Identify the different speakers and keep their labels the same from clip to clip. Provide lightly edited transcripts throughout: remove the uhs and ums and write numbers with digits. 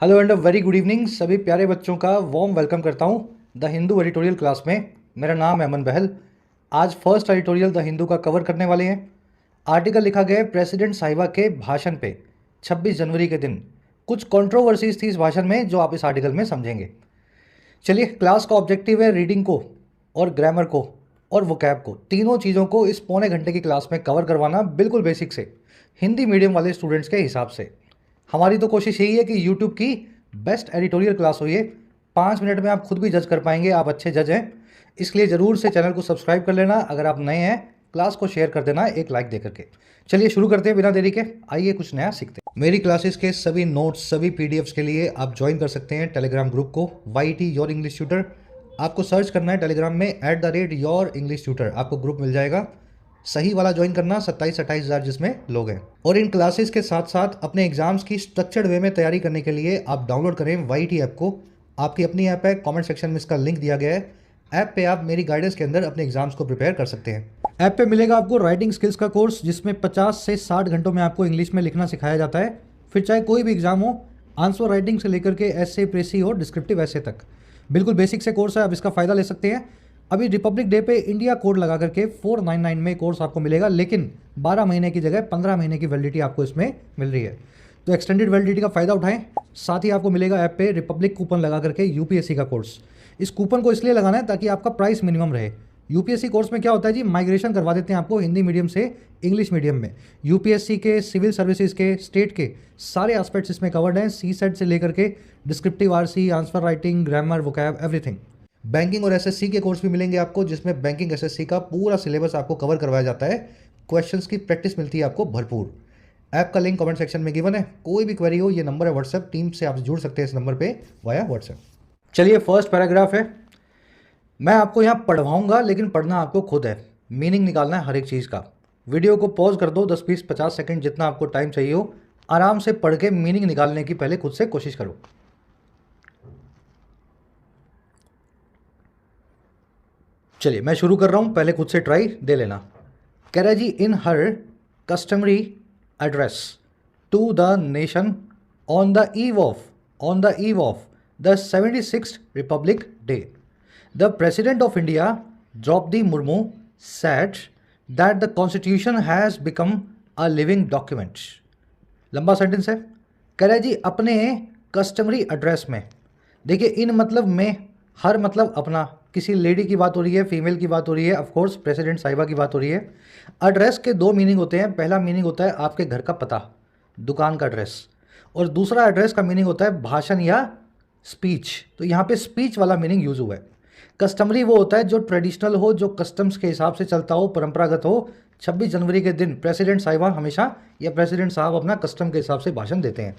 Speaker 1: Hello and a very good evening सभी प्यारे बच्चों का वार्म वेलकम करता हूं द हिंदू एडिटोरियल क्लास में। मेरा नाम है अमन बहल। आज फर्स्ट एडिटोरियल द हिंदू का कवर करने वाले हैं। आर्टिकल लिखा गया है प्रेसिडेंट साहिबा के भाषण पे 26 जनवरी के दिन। कुछ कंट्रोवर्सीज थी इस भाषण में जो आप इस आर्टिकल में समझेंगे। चलिए, क्लास का ऑब्जेक्टिव है रीडिंग को और ग्रामर को और वोकैब को, तीनों चीज़ों को इस पौने घंटे की क्लास में कवर करवाना, बिल्कुल बेसिक से हिंदी मीडियम वाले स्टूडेंट्स के हिसाब से। हमारी तो कोशिश यही है कि यूट्यूब की बेस्ट एडिटोरियल क्लास हो ये। 5 मिनट में आप खुद भी जज कर पाएंगे, आप अच्छे जज हैं। इसलिए ज़रूर से चैनल को सब्सक्राइब कर लेना, अगर आप नए हैं क्लास को शेयर कर देना एक लाइक दे करके। चलिए शुरू करते हैं बिना देरी के, आइए कुछ नया सीखते हैं। मेरी क्लासेस के सभी नोट्स, सभी पीडीएफ्स के लिए आप ज्वाइन कर सकते हैं टेलीग्राम ग्रुप को, YT योर इंग्लिश ट्यूटर। आपको सर्च करना है टेलीग्राम में @योर इंग्लिश ट्यूटर, आपको ग्रुप मिल जाएगा। सही वाला ज्वाइन करना, 27-28 हज़ार जिसमें लोग हैं। और इन क्लासेस के साथ साथ अपने एग्जाम्स की स्ट्रक्चर्ड वे में तैयारी करने के लिए आप डाउनलोड करें YT ऐप को। आपकी अपनी ऐप है, कमेंट सेक्शन में इसका लिंक दिया गया है। ऐप पे आप मेरी गाइडेंस के अंदर अपने एग्जाम्स को प्रिपेयर कर सकते हैं। ऐप पे मिलेगा आपको राइटिंग स्किल्स का कोर्स, जिसमें 50 से 60 घंटों में आपको इंग्लिश में लिखना सिखाया जाता है। फिर चाहे कोई भी एग्जाम हो, आंसर राइटिंग से लेकर के ऐसे, प्रेसी और डिस्क्रिप्टिव ऐसे तक, बिल्कुल बेसिक से कोर्स है, आप इसका फ़ायदा ले सकते हैं। अभी रिपब्लिक डे पे इंडिया कोड लगा करके 499 में कोर्स आपको मिलेगा, लेकिन 12 महीने की जगह 15 महीने की वैलिडिटी आपको इसमें मिल रही है। तो एक्सटेंडेड वैलिडिटी का फ़ायदा उठाएं। साथ ही आपको मिलेगा ऐप पे रिपब्लिक कूपन लगा करके UPSC का कोर्स। इस कूपन को इसलिए लगाना है ताकि आपका प्राइस मिनिमम रहे। UPSC कोर्स में क्या होता है जी, माइग्रेशन करवा देते हैं आपको हिंदी मीडियम से इंग्लिश मीडियम में। UPSC के, सिविल सर्विसेज के, स्टेट के सारे एस्पेक्ट्स इसमें कवर्ड हैं, CSET से लेकर के descriptive RC, answer writing, grammar, vocab, everything. Banking और SSC के कोर्स भी मिलेंगे आपको, जिसमें बैंकिंग SSC का पूरा सिलेबस आपको कवर करवाया जाता है। क्वेश्चंस की प्रैक्टिस मिलती है आपको भरपूर। ऐप का लिंक कमेंट सेक्शन में गिवन है। कोई भी क्वेरी हो, ये नंबर है व्हाट्सएप, टीम से आप जुड़ सकते हैं इस नंबर पे वाया व्हाट्सएप। चलिए, फर्स्ट पैराग्राफ है। मैं आपको यहाँ पढ़वाऊंगा, लेकिन पढ़ना आपको खुद है, मीनिंग निकालना है हर एक चीज़ का। वीडियो को पॉज कर दो, 10, 20, 50 सेकेंड जितना आपको टाइम चाहिए हो। आराम से पढ़ के मीनिंग निकालने की पहले खुद से कोशिश करो। चलिए मैं शुरू कर रहा हूँ, पहले खुद से ट्राई दे लेना। कह रहा है जी, in her customary address to the nation on the eve of the 76th Republic Day, the president of India Droupadi Murmu said that the constitution has become a living document. लंबा सेंटेंस है। कह रहा है जी, अपने कस्टमरी एड्रेस में, देखिए इन मतलब में, हर मतलब अपना, किसी लेडी की बात हो रही है, फीमेल की बात हो रही है, ऑफ कोर्स प्रेसिडेंट साहिबा की बात हो रही है। एड्रेस के दो मीनिंग होते हैं। पहला मीनिंग होता है आपके घर का पता, दुकान का एड्रेस, और दूसरा एड्रेस का मीनिंग होता है भाषण या स्पीच। तो यहाँ पे स्पीच वाला मीनिंग यूज हुआ है। कस्टमरी वो होता है जो ट्रेडिशनल हो, जो कस्टम्स के हिसाब से चलता हो, परंपरागत हो। 26 जनवरी के दिन प्रेसिडेंट साहिबा हमेशा, या प्रेसिडेंट साहब अपना कस्टम के हिसाब से भाषण देते हैं।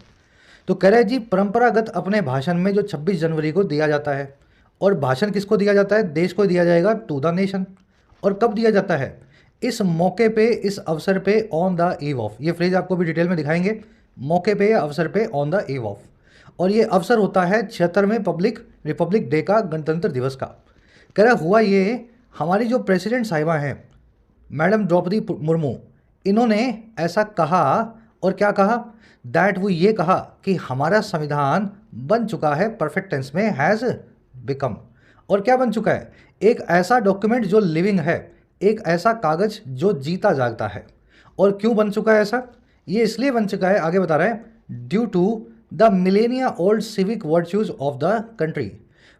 Speaker 1: तो कह रहे जी, परंपरागत अपने भाषण में जो 26 जनवरी को दिया जाता है, और भाषण किसको दिया जाता है, देश को दिया जाएगा, टू द नेशन। और कब दिया जाता है, इस मौके पे, इस अवसर पे, ऑन द ईव ऑफ। ये फ्रेज आपको भी डिटेल में दिखाएंगे, मौके पे या अवसर पे, ऑन द ईव ऑफ। और ये अवसर होता है 76वें रिपब्लिक डे का, गणतंत्र दिवस का। कह रहा हुआ ये, हमारी जो प्रेसिडेंट साहिबा हैं मैडम द्रौपदी मुर्मू, इन्होंने ऐसा कहा। और क्या कहा, दैट, वो ये कहा कि हमारा संविधान बन चुका है, परफेक्ट टेंस में, हैज़ बिकम। और क्या बन चुका है, एक ऐसा डॉक्यूमेंट जो लिविंग है, एक ऐसा कागज जो जीता जागता है। और क्यों बन चुका है ऐसा, ये इसलिए बन चुका है, आगे बता रहे हैं, due to the millennia old civic virtues of the country.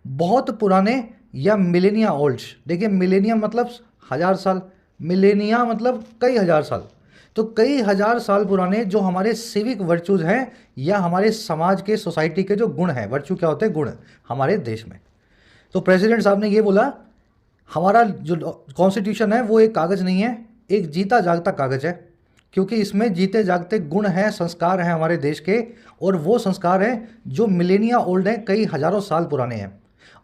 Speaker 1: बहुत पुराने या मिलेनिया ओल्ड, देखिए मिलेनियम मतलब 1000 साल, मिलेनिया मतलब कई हजार साल। तो कई हजार साल पुराने जो हमारे सिविक वर्चूज हैं, या हमारे समाज के, सोसाइटी के जो गुण हैं, वर्चू क्या होते हैं, गुण, हमारे देश में। तो प्रेसिडेंट साहब ने ये बोला, हमारा जो कॉन्स्टिट्यूशन है वो एक कागज़ नहीं है, एक जीता जागता कागज़ है, क्योंकि इसमें जीते जागते गुण हैं, संस्कार हैं हमारे देश के। और वो संस्कार हैं जो मिलेनिया ओल्ड हैं, कई हजारों साल पुराने हैं।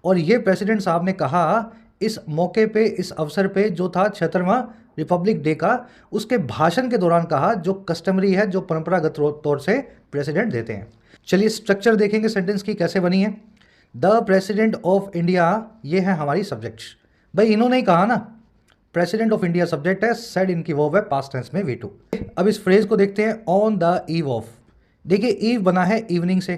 Speaker 1: और ये प्रेसिडेंट साहब ने कहा इस मौके पे, इस अवसर पे, जो था 76वां रिपब्लिक डे का, उसके भाषण के दौरान कहा, जो कस्टमरी है, जो परंपरागत तौर से प्रेसिडेंट देते हैं। चलिए स्ट्रक्चर देखेंगे सेंटेंस की कैसे बनी है। द प्रेसिडेंट ऑफ इंडिया, ये है हमारी सब्जेक्ट। भाई इन्होंने ही कहा ना, प्रेसिडेंट ऑफ इंडिया सब्जेक्ट है, सेड इनकी वर्ब है, पास्ट टेंस में V2। अब इस फ्रेज को देखते हैं, ऑन द ईव ऑफ। देखिए ईव बना है इवनिंग से,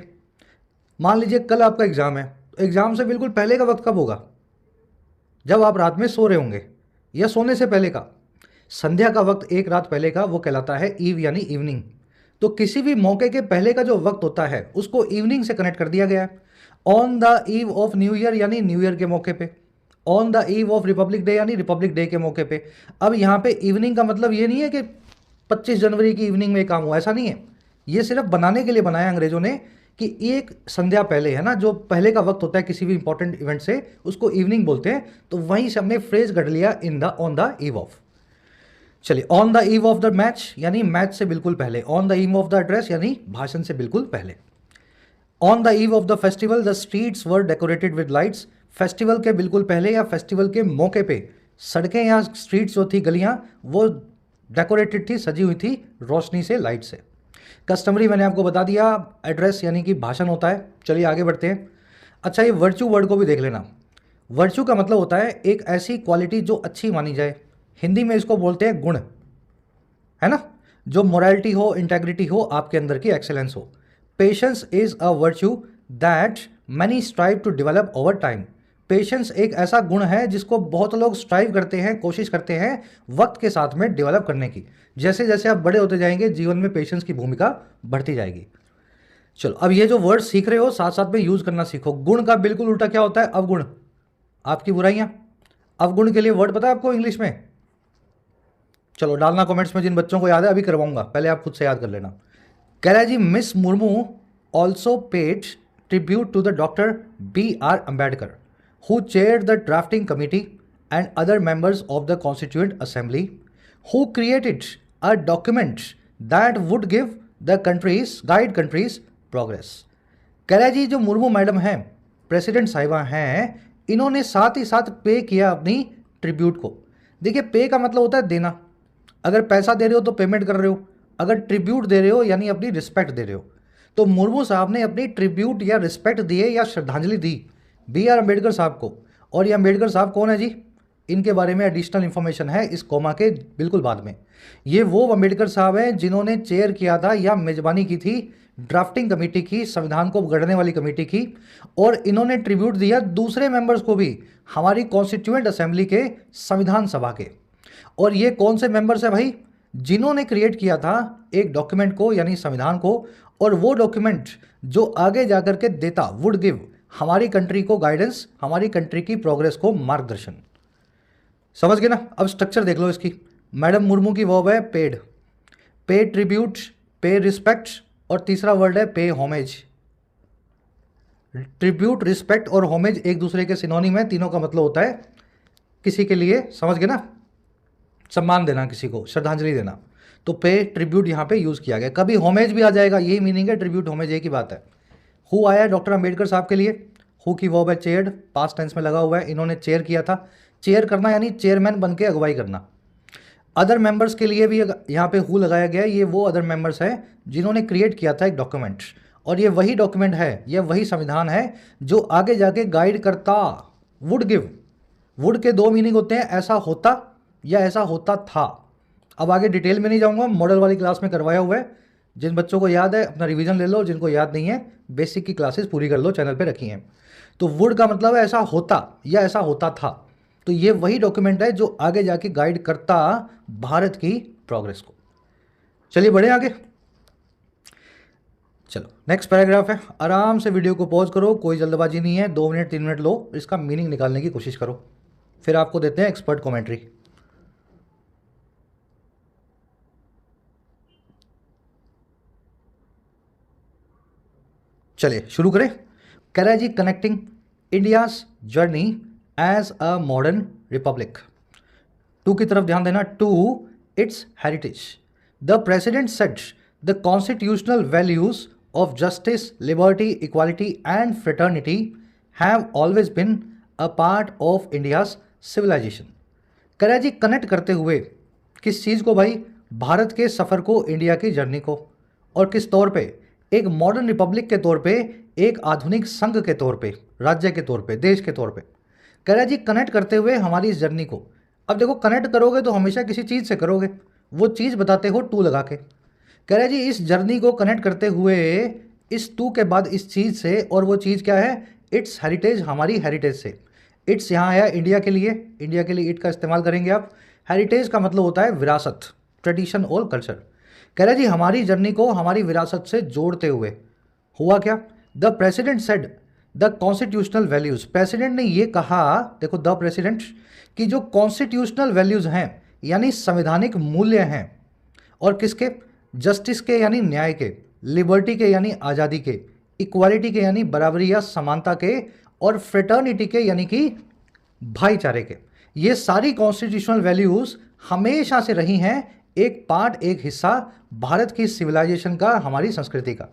Speaker 1: मान लीजिए कल आपका एग्ज़ाम है, तो एग्ज़ाम से बिल्कुल पहले का वक्त कब होगा? जब आप रात में सो रहे होंगे या सोने से पहले का। संध्या का वक्त एक रात पहले का वो कहलाता है ईव यानी इवनिंग। तो किसी भी मौके के पहले का जो वक्त होता है उसको इवनिंग से कनेक्ट कर दिया गया है। On the eve of new year यानी न्यू ईयर के मौके पे, on the eve of Republic day यानी रिपब्लिक डे के मौके पे। अब यहाँ पे इवनिंग का मतलब ये नहीं है कि 25 जनवरी की इवनिंग में काम हुआ, ऐसा नहीं है। ये सिर्फ बनाने के लिए बनाया अंग्रेजों ने कि एक संध्या पहले है ना, जो पहले का वक्त होता है किसी भी इंपॉर्टेंट इवेंट से, उसको इवनिंग बोलते हैं। तो वहीं से हमने फ्रेज गढ़ लिया in the on the eve of. चलिए, on the eve of the match यानी मैच से बिल्कुल पहले, on the eve of the address यानी भाषण से बिल्कुल पहले। On the eve of the festival the streets were decorated with lights. Festival के बिल्कुल पहले या फेस्टिवल के मौके पे सड़कें या स्ट्रीट्स जो थी, गलियां, वो डेकोरेटेड थी, सजी हुई थी रोशनी से, लाइट से। कस्टमरी मैंने आपको बता दिया, एड्रेस यानी कि भाषण होता है। चलिए आगे बढ़ते हैं। अच्छा, ये वर्चू वर्ड को भी देख लेना। वर्चू का मतलब होता है एक ऐसी क्वालिटी जो अच्छी मानी जाए। हिंदी में इसको बोलते हैं गुण, है ना, जो मोरालिटी हो, इंटेग्रिटी हो, आपके अंदर की एक्सेलेंस हो। Patience is a virtue that many strive to develop over time. Patience एक ऐसा गुण है जिसको बहुत लोग स्ट्राइव करते हैं, कोशिश करते हैं वक्त के साथ में डेवलप करने की। जैसे जैसे आप बड़े होते जाएंगे जीवन में पेशेंस की भूमिका बढ़ती जाएगी। चलो, अब ये जो वर्ड सीख रहे हो साथ साथ में यूज करना सीखो। गुण का बिल्कुल उल्टा क्या होता है? अवगुण, आपकी बुराइयां। अवगुण के लिए वर्ड पता है आपको इंग्लिश में? चलो डालना कमेंट्स में जिन बच्चों को याद है, अभी करवाऊंगा, पहले आप खुद से याद कर लेना। कह रहा है जी, Ms Murmu also paid tribute to the doctor B.R. Ambedkar who chaired the drafting committee and other members of the constituent assembly who created a document that would give the countries guide countries progress. कह रहा है जी, जो Murmu madam हैं, president साहिबा हैं, इन्होंने साथ ही साथ पे किया अपनी ट्रिब्यूट को। देखिए, पे का मतलब होता है देना। अगर पैसा दे रहे हो तो पेमेंट कर रहे हो, अगर ट्रिब्यूट दे रहे हो यानी अपनी रिस्पेक्ट दे रहे हो। तो मुर्मू साहब ने अपनी ट्रिब्यूट या रिस्पेक्ट दिए या श्रद्धांजलि दी B.R. अम्बेडकर साहब को। और ये अम्बेडकर साहब कौन है जी? इनके बारे में एडिशनल इंफॉर्मेशन है इस कोमा के बिल्कुल बाद में। ये वो अम्बेडकर साहब हैं जिन्होंने चेयर किया था या मेजबानी की थी ड्राफ्टिंग कमेटी की, संविधान को गढ़ने वाली कमेटी की। और इन्होंने ट्रिब्यूट दिया दूसरे मेंबर्स को भी, हमारी कॉन्स्टिट्यूएंट असेंबली के, संविधान सभा के। और ये कौन से मेंबर्स हैं भाई? जिन्होंने क्रिएट किया था एक डॉक्यूमेंट को यानी संविधान को, और वो डॉक्यूमेंट जो आगे जाकर के देता, वुड गिव, हमारी कंट्री को गाइडेंस, हमारी कंट्री की प्रोग्रेस को मार्गदर्शन। समझ गए ना? अब स्ट्रक्चर देख लो इसकी। मैडम मुर्मू की वर्ब है पेड, पे ट्रिब्यूट, पे रिस्पेक्ट, और तीसरा वर्ड है पे होमेज। ट्रिब्यूट, रिस्पेक्ट और होमेज एक दूसरे के सिनोनिम है। तीनों का मतलब होता है किसी के लिए, समझ गए ना, सम्मान देना, किसी को श्रद्धांजलि देना। तो पे ट्रिब्यूट यहाँ पे यूज़ किया गया। कभी होमेज भी आ जाएगा, यही मीनिंग है, ट्रिब्यूट होमेज एक ही बात है। हु आया डॉक्टर अम्बेडकर साहब के लिए, हु की वर्ब है चेयर्ड, पास्ट टेंस में लगा हुआ है, इन्होंने चेयर किया था। चेयर करना यानी चेयरमैन बन के अगुवाई करना। अदर मेंबर्स के लिए भी यहाँ पे हु लगाया गया है। ये वो अदर मेंबर्स हैं जिन्होंने क्रिएट किया था एक डॉक्यूमेंट, और ये वही डॉक्यूमेंट है, ये वही संविधान है जो आगे जाके गाइड करता, वुड गिव। वुड के दो मीनिंग होते हैं, ऐसा होता या ऐसा होता था। अब आगे डिटेल में नहीं जाऊंगा, मॉडल वाली क्लास में करवाया हुआ है। जिन बच्चों को याद है अपना रिवीजन ले लो, जिनको याद नहीं है बेसिक की क्लासेस पूरी कर लो, चैनल पे रखी हैं। तो वुड का मतलब है ऐसा होता या ऐसा होता था। तो ये वही डॉक्यूमेंट है जो आगे जाके गाइड करता भारत की प्रोग्रेस को। चलिए बढ़े आगे। चलो नेक्स्ट पैराग्राफ है। आराम से वीडियो को पॉज करो, कोई जल्दबाजी नहीं है, 2 मिनट 3 मिनट लो, इसका मीनिंग निकालने की कोशिश करो, फिर आपको देते हैं एक्सपर्ट कमेंट्री। चलिए शुरू करें। कह रहा है जी, connecting India's journey as a modern republic. To की तरफ ध्यान देना, to its heritage. The president said the constitutional values of justice, liberty, equality and fraternity have always been a part of India's civilisation. कह रहा है जी, connect करते हुए किस चीज़ को भाई? भारत के सफ़र को, इंडिया की जर्नी को। और किस तौर पे? एक मॉडर्न रिपब्लिक के तौर पे, एक आधुनिक संघ के तौर पे, राज्य के तौर पे, देश के तौर पे। कह रहा है जी, कनेक्ट करते हुए हमारी इस जर्नी को। अब देखो, कनेक्ट करोगे तो हमेशा किसी चीज़ से करोगे, वो चीज़ बताते हो टू लगा के। कह रहा है जी, इस जर्नी को कनेक्ट करते हुए इस टू के बाद इस चीज़ से, और वो चीज़ क्या है? इट्स हेरिटेज, हमारी हेरिटेज से। इट्स यहाँ आया इंडिया के लिए, इंडिया के लिए इट का इस्तेमाल करेंगे आप। हेरिटेज का मतलब होता है विरासत, ट्रेडिशन और कल्चर। कह रहे जी हमारी जर्नी को हमारी विरासत से जोड़ते हुए हुआ क्या? The president said the constitutional values, president ने ये कहा, देखो द प्रेसिडेंट, कि जो कॉन्स्टिट्यूशनल वैल्यूज हैं यानी संवैधानिक मूल्य हैं, और किसके? जस्टिस के यानी न्याय के, लिबर्टी के यानी आज़ादी के, इक्वालिटी के यानी बराबरी या समानता के, और फ्रेटर्निटी के यानी कि भाईचारे के। ये सारी कॉन्स्टिट्यूशनल वैल्यूज हमेशा से रही हैं एक पार्ट, एक हिस्सा भारत की सिविलाइजेशन का, हमारी संस्कृति का।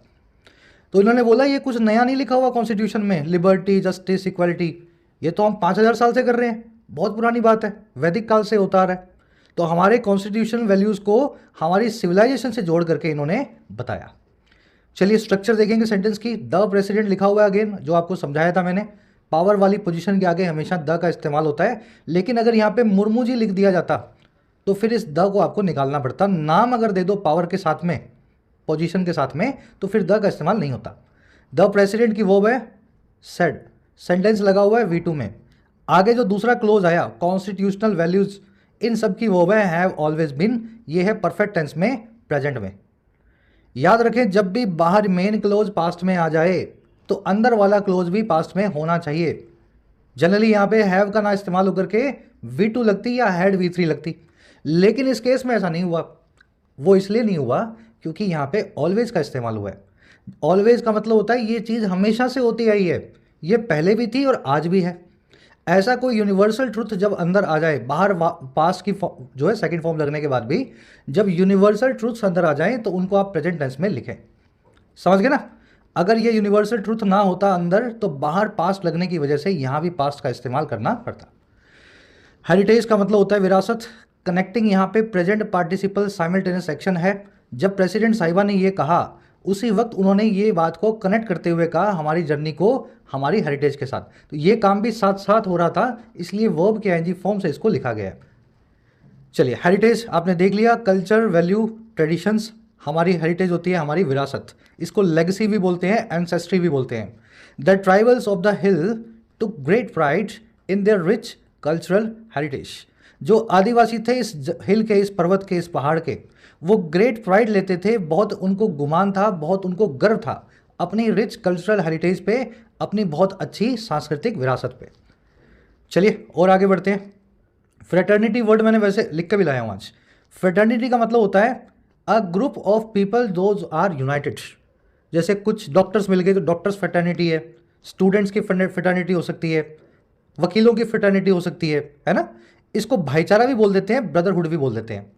Speaker 1: तो इन्होंने बोला ये कुछ नया नहीं लिखा हुआ कॉन्स्टिट्यूशन में, लिबर्टी, जस्टिस, इक्वालिटी, ये तो हम 5000 साल से कर रहे हैं, बहुत पुरानी बात है, वैदिक काल से होता आ रहा है। तो हमारे कॉन्स्टिट्यूशन वैल्यूज़ को हमारी सिविलाइजेशन से जोड़ करके इन्होंने बताया। चलिए स्ट्रक्चर देखेंगे सेंटेंस की। द प्रेसिडेंट लिखा हुआ है अगेन, जो आपको समझाया था मैंने, पावर वाली पोजीशन के आगे हमेशा द का इस्तेमाल होता है। लेकिन अगर यहाँ पे मुर्मू जी लिख दिया जाता तो फिर इस द को आपको निकालना पड़ता। नाम अगर दे दो पावर के साथ में, पोजीशन के साथ में, तो फिर द का इस्तेमाल नहीं होता। द प्रेसिडेंट की वर्ब है सेड, सेंटेंस लगा हुआ है V2 में। आगे जो दूसरा क्लोज आया कॉन्स्टिट्यूशनल वैल्यूज, इन सब की वर्ब है हैव ऑलवेज बिन, ये है परफेक्ट टेंस में, प्रेजेंट में। याद रखें जब भी बाहर मेन क्लोज पास्ट में आ जाए तो अंदर वाला क्लोज भी पास्ट में होना चाहिए। जनरली यहाँ पे हैव का ना इस्तेमाल होकर के V2 लगती या हैड V3 लगती, लेकिन इस केस में ऐसा नहीं हुआ। वो इसलिए नहीं हुआ क्योंकि यहाँ पे ऑलवेज का इस्तेमाल हुआ है। ऑलवेज का मतलब होता है ये चीज़ हमेशा से होती आई है, ये पहले भी थी और आज भी है। ऐसा कोई यूनिवर्सल ट्रुथ जब अंदर आ जाए, बाहर पास्ट की जो है सेकंड फॉर्म लगने के बाद भी जब यूनिवर्सल ट्रुथ्स अंदर आ जाएं तो उनको आप प्रेजेंट टेंस में लिखें। समझ गए ना? अगर ये यूनिवर्सल ट्रुथ ना होता अंदर तो बाहर पास्ट लगने की वजह से यहाँ भी पास्ट का इस्तेमाल करना पड़ता। हेरिटेज का मतलब होता है विरासत। कनेक्टिंग यहाँ पे प्रेजेंट पार्टिसिपल साइमल्टेनियस एक्शन है। जब प्रेसिडेंट साहिबा ने ये कहा उसी वक्त उन्होंने ये बात को कनेक्ट करते हुए कहा हमारी जर्नी को हमारी हेरिटेज के साथ। तो ये काम भी साथ साथ हो रहा था, इसलिए वर्ब के आईएनजी फॉर्म से इसको लिखा गया है। चलिए हेरिटेज आपने देख लिया, कल्चर, वैल्यू, ट्रेडिशंस, हमारी हेरिटेज होती है हमारी विरासत। इसको लेगेसी भी बोलते हैं, एंसेस्ट्री भी बोलते हैं। The tribals of the hill took great pride in their rich cultural heritage. जो आदिवासी थे इस हिल के, इस पर्वत के, इस पहाड़ के, वो ग्रेट प्राइड लेते थे, बहुत उनको गुमान था, बहुत उनको गर्व था अपनी रिच कल्चरल हेरिटेज पे, अपनी बहुत अच्छी सांस्कृतिक विरासत पे। चलिए और आगे बढ़ते हैं। फ्रेटर्निटी वर्ड मैंने वैसे लिख के भी लाया हूँ आज। फ्रेटर्निटी का मतलब होता है a group of people those are united. जैसे कुछ डॉक्टर्स मिल गए तो डॉक्टर्स फ्रेटर्निटी है, स्टूडेंट्स की फ्रेटर्निटी हो सकती है, वकीलों की फ्रेटर्निटी हो सकती है ना। इसको भाईचारा भी बोल देते हैं, ब्रदरहुड भी बोल देते हैं।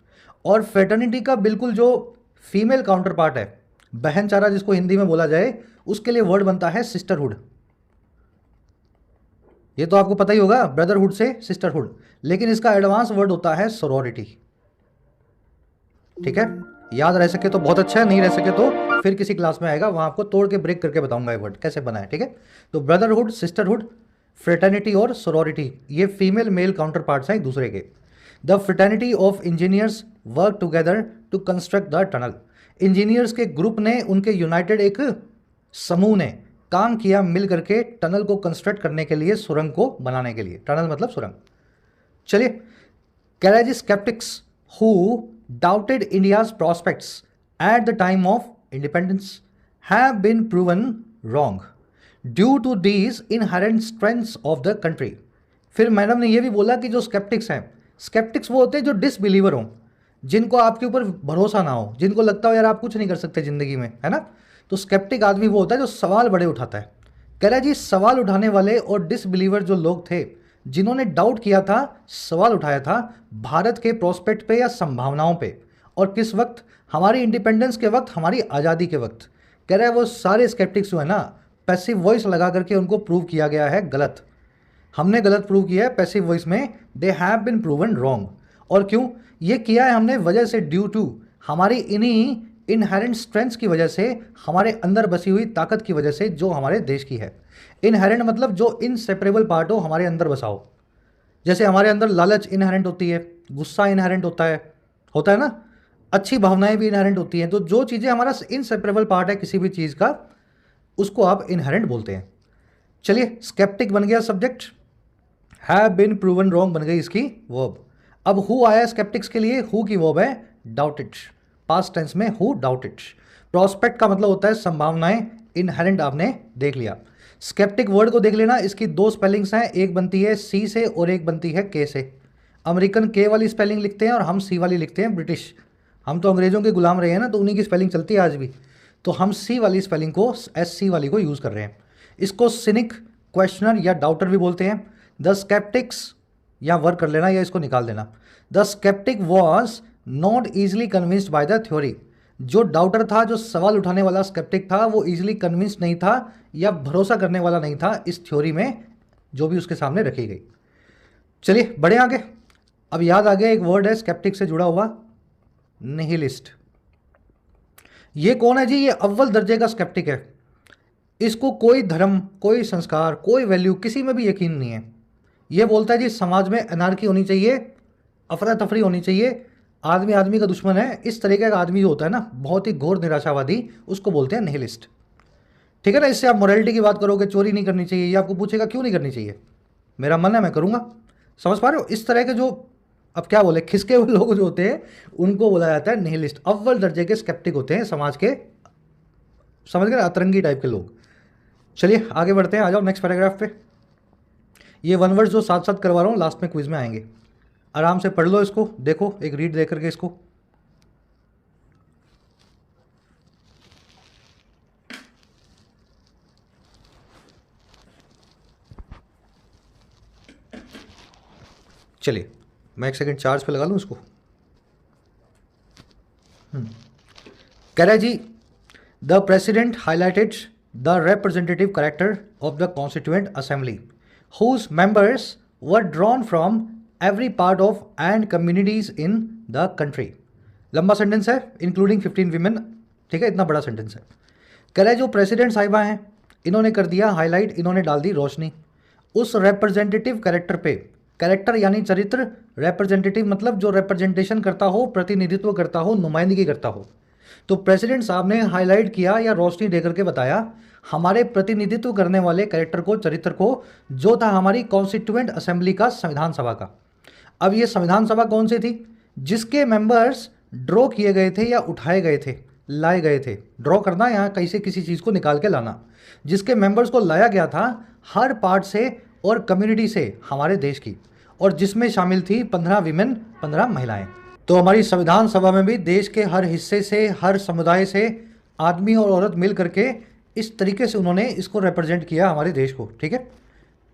Speaker 1: और फ्रेटर्निटी का बिल्कुल जो फीमेल काउंटर पार्ट है, बहनचारा जिसको हिंदी में बोला जाए, उसके लिए वर्ड बनता है सिस्टरहुड। ये तो आपको पता ही होगा, ब्रदरहुड से सिस्टरहुड, लेकिन इसका एडवांस वर्ड होता है सोरोरिटी। ठीक है, याद रह सके तो बहुत अच्छा है, नहीं रह सके तो फिर किसी क्लास में आएगा, वहां आपको तोड़ के ब्रेक करके बताऊंगा ये वर्ड कैसे बना है। ठीक है, तो ब्रदरहुड, सिस्टरहुड, फ्रेटर्निटी और सोरोरिटी, ये फीमेल मेल काउंटर पार्ट्स हैं एक दूसरे के। The fraternity of engineers work together to construct the tunnel. Engineers के ग्रुप ने, उनके यूनाइटेड एक समूह ने काम किया मिल करके टनल को कंस्ट्रक्ट करने के लिए, सुरंग को बनाने के लिए। टनल मतलब सुरंग। चलिए, कैरेजी sceptics who doubted India's prospects at the time of independence have been proven wrong due to these inherent strengths of the country. फिर मैडम ने यह भी बोला कि जो स्केप्टिक्स हैं, स्केप्टिक्स वो होते हैं जो डिसबिलीवर हों, जिनको आपके ऊपर भरोसा ना हो, जिनको लगता हो यार आप कुछ नहीं कर सकते ज़िंदगी में, है ना। तो स्केप्टिक आदमी वो होता है जो सवाल बड़े उठाता है। कह रहा है जी सवाल उठाने वाले और डिसबिलीवर जो लोग थे, जिन्होंने डाउट किया था, सवाल उठाया था भारत के प्रोस्पेक्ट पे या संभावनाओं पे, और किस वक्त? हमारी इंडिपेंडेंस के वक्त, हमारी आज़ादी के वक्त। कह रहा है वो सारे स्केप्टिक्स जो है ना, पैसिव वॉइस लगा करके उनको प्रूव किया गया है गलत। हमने गलत प्रूव किया है पैसिव वॉइस में, they have been proven wrong. और क्यों ये किया है हमने? वजह से, ड्यू टू, हमारी इन्हीं इनहेरेंट स्ट्रेंथ्स की वजह से, हमारे अंदर बसी हुई ताकत की वजह से जो हमारे देश की है। इनहेरेंट मतलब जो इनसेपरेबल पार्ट हो, हमारे अंदर बसा हो। जैसे हमारे अंदर लालच इनहेरेंट होती है, गुस्सा इनहेरेंट होता है ना, अच्छी भावनाएं भी इनहेरेंट होती हैं। तो जो चीज़ें हमारा इनसेपरेबल पार्ट है किसी भी चीज़ का, उसको आप इनहेरेंट बोलते हैं। चलिए, स्केप्टिक बन गया subject, have been proven wrong बन गई इसकी वर्ब। अब हु आया स्केप्टिक्स के लिए, हु की वर्ब है डाउटेड, पास्ट टेंस में हु डाउटेड। प्रोस्पेक्ट का मतलब होता है संभावनाएं, इनहेरेंट आपने देख लिया। स्केप्टिक वर्ड को देख लेना, इसकी दो स्पेलिंग्स हैं, एक बनती है सी से और एक बनती है के से। अमेरिकन के वाली स्पेलिंग लिखते हैं और हम सी वाली लिखते हैं, ब्रिटिश। हम तो अंग्रेजों के गुलाम रहे हैं ना, तो उन्हीं की स्पेलिंग चलती है आज भी। तो हम सी वाली स्पेलिंग को, एस सी वाली को यूज़ कर रहे हैं। इसको सिनिक, क्वेश्चनर या डाउटर भी बोलते हैं। द स्केप्टिक्स, या वर्क कर लेना या इसको निकाल देना। The sceptic was not easily convinced by the theory. जो डाउटर था, जो सवाल उठाने वाला स्केप्टिक था, वो ईजिली कन्विंस्ड नहीं था या भरोसा करने वाला नहीं था इस थ्योरी में जो भी उसके सामने रखी गई। चलिए बढ़े आगे। अब याद आ गया एक वर्ड है स्केप्टिक से जुड़ा हुआ, निहिलिस्ट। ये कौन है जी? ये अव्वल दर्जे का स्केप्टिक है। इसको कोई धर्म, कोई संस्कार, कोई वैल्यू, किसी में भी यकीन नहीं है। ये बोलता है जी समाज में एनार्की होनी चाहिए, अफरा तफरी होनी चाहिए, आदमी आदमी का दुश्मन है। इस तरीके का आदमी जो होता है ना, बहुत ही घोर निराशावादी, उसको बोलते हैं निहिलिस्ट। ठीक है ना। इससे आप मोरालिटी की बात करोगे, चोरी नहीं करनी चाहिए, ये आपको पूछेगा क्यों नहीं करनी चाहिए, मेरा मन है मैं करूँगा। समझ पा रहे हो? इस तरह के जो, अब क्या बोले, खिसके हुए लोग जो होते हैं उनको बोला जाता है निहिलिस्ट। अव्वल दर्जे के स्केप्टिक होते हैं समाज के, समझ गए, अतरंगी टाइप के लोग। चलिए आगे बढ़ते हैं, आ जाओ नेक्स्ट पैराग्राफ पे। ये वन वर्ड्स जो साथ साथ करवा रहा हूँ लास्ट में क्विज में आएंगे, आराम से पढ़ लो इसको, देखो एक रीड दे करके इसको। चलिए मैं एक सेकंड चार्ज पे लगा लूँ इसको। कह रहा है जी, the president highlighted the representative character of the constituent assembly whose members were drawn from every part of and communities in the country. लंबा सेंटेंस है, इंक्लूडिंग 15 वीमेन। ठीक है, इतना बड़ा सेंटेंस है। कह रहा है जो प्रेसिडेंट साहिबा हैं, इन्होंने कर दिया हाईलाइट, इन्होंने डाल दी रोशनी उस रिप्रेजेंटेटिव कैरेक्टर पे। कैरेक्टर यानी चरित्र, रिप्रेजेंटेटिव मतलब जो रिप्रेजेंटेशन करता हो, प्रतिनिधित्व करता हो, नुमाइंदगी करता हो। तो प्रेसिडेंट साहब ने हाईलाइट किया या रोशनी देकर के बताया हमारे प्रतिनिधित्व करने वाले कैरेक्टर को, चरित्र को, जो था हमारी कॉन्स्टिट्यूएंट असेंबली का, संविधान सभा का। अब ये संविधान सभा कौन सी थी? जिसके मेंबर्स ड्रॉ किए गए थे या उठाए गए थे, लाए गए थे। ड्रॉ करना, यहाँ कहीं से किसी चीज़ को निकाल के लाना। जिसके मेंबर्स को लाया गया था हर पार्ट से और कम्युनिटी से हमारे देश की, और जिसमें शामिल थी 15 विमेन, 15 महिलाएं। तो हमारी संविधान सभा में भी देश के हर हिस्से से, हर समुदाय से आदमी और औरत मिल करके इस तरीके से उन्होंने इसको रिप्रेजेंट किया हमारे देश को। ठीक है।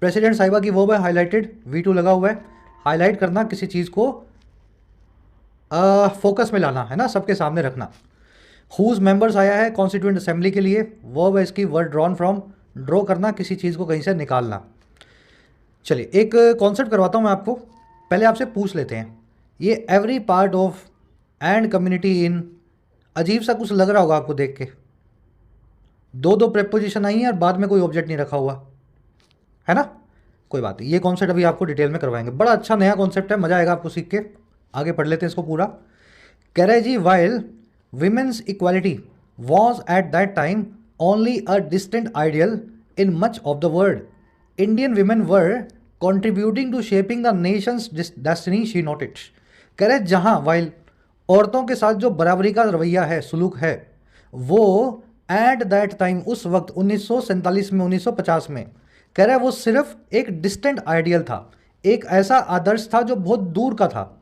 Speaker 1: प्रेसिडेंट साहिबा की वो है हाईलाइटेड, V2 लगा हुआ है। हाईलाइट करना, किसी चीज़ को फोकस में लाना है ना, सबके सामने रखना। हुज मेंबर्स आया है कॉन्स्टिट्यूएंट असेंबली के लिए, वर्ब है इसकी वर्ड ड्रॉन फ्रॉम, ड्रॉ करना, किसी चीज़ को कहीं से निकालना। चलिए एक कॉन्सेप्ट करवाता हूँ मैं आपको, पहले आपसे पूछ लेते हैं। ये every part of and community in, अजीब सा कुछ लग रहा होगा आपको देख के। दो प्रेपोजिशन आई हैं और बाद में कोई ऑब्जेक्ट नहीं रखा हुआ है ना, कोई बात नहीं। ये कॉन्सेप्ट अभी आपको डिटेल में करवाएंगे, बड़ा अच्छा नया कॉन्सेप्ट है, मजा आएगा आपको सीख के। आगे पढ़ लेते हैं इसको पूरा। कह रहे जी, while women's equality was at that time only a distant ideal in much of the world, Indian women were contributing to shaping the nation's destiny, she noted. कह रहे जहाँ वाइल औरतों के साथ जो बराबरी का रवैया है, सुलूक है, वो एट दैट टाइम, उस वक्त 1947 में, 1950 में, कह रहा है वो सिर्फ एक डिस्टेंट आइडियल था, एक ऐसा आदर्श था जो बहुत दूर का था,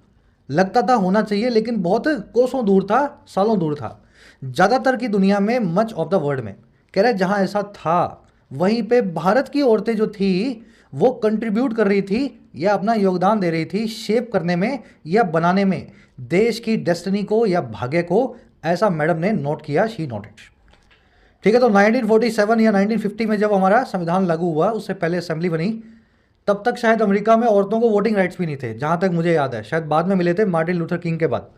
Speaker 1: लगता था होना चाहिए लेकिन बहुत कोसों दूर था, सालों दूर था, ज़्यादातर की दुनिया में, मच ऑफ द वर्ल्ड में। कह रहा है जहाँ ऐसा था वहीं पे भारत की औरतें जो थी वो कंट्रीब्यूट कर रही थी या अपना योगदान दे रही थी शेप करने में या बनाने में देश की डेस्टिनी को या भाग्य को, ऐसा मैडम ने नोट किया, शी नोटेड। ठीक है। तो 1947 या 1950 में जब हमारा संविधान लागू हुआ, उससे पहले असेंबली बनी, तब तक शायद अमेरिका में औरतों को वोटिंग राइट्स भी नहीं थे, जहाँ तक मुझे याद है, शायद बाद में मिले थे मार्टिन लूथर किंग के बाद।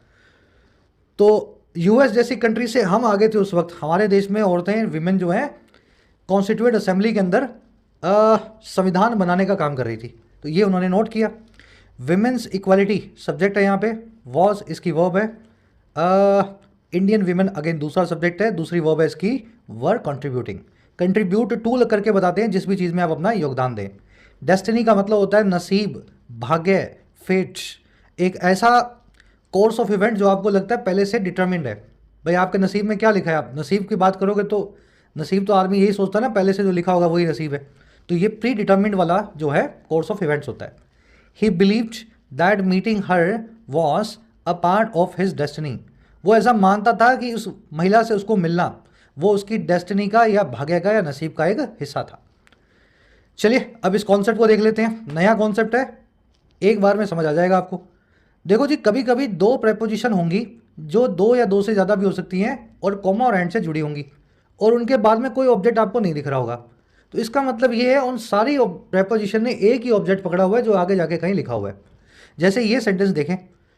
Speaker 1: तो यूएस जैसी कंट्री से हम आगे थे उस वक्त। हमारे देश में औरतें, विमेन जो हैं, कॉन्स्टिट्यूएंट असेंबली के अंदर संविधान बनाने का काम कर रही थी। तो ये उन्होंने नोट किया। विमेंस इक्वालिटी सब्जेक्ट है यहाँ पे, वॉज इसकी वर्ब है, इंडियन विमेन अगेन दूसरा सब्जेक्ट है, दूसरी वर्ब है इसकी वर कंट्रीब्यूटिंग। कंट्रीब्यूट टू करके बताते हैं जिस भी चीज़ में आप अपना योगदान दें। डेस्टिनी का मतलब होता है नसीब, भाग्य, फेट, एक ऐसा कोर्स ऑफ इवेंट जो आपको लगता है पहले से डिटर्मिन्ड है। भाई आपके नसीब में क्या लिखा है, आप नसीब की बात करोगे तो नसीब तो आदमी यही सोचता है ना, पहले से जो लिखा होगा वही नसीब है। तो ये प्री डिटर्मिन्ड वाला जो है कोर्स ऑफ इवेंट्स होता है। ही believed that meeting her was a part of his destiny. वो ऐसा मानता था कि उस महिला से उसको मिलना वो उसकी डेस्टिनी का या भाग्य का या नसीब का एक हिस्सा था। चलिए अब इस कॉन्सेप्ट को देख लेते हैं। नया कॉन्सेप्ट है, एक बार में समझ आ जाएगा आपको। देखो जी, कभी कभी दो प्रेपोजिशन होंगी जो दो या दो से ज़्यादा भी हो सकती हैं और कॉमा और एंड से जुड़ी होंगी और उनके बाद में कोई ऑब्जेक्ट आपको नहीं दिख रहा होगा। तो इसका मतलब ये है उन सारी प्रेपोजिशन ने एक ही ऑब्जेक्ट पकड़ा हुआ है जो आगे जाके कहीं लिखा हुआ है। जैसे ये सेंटेंस देखें,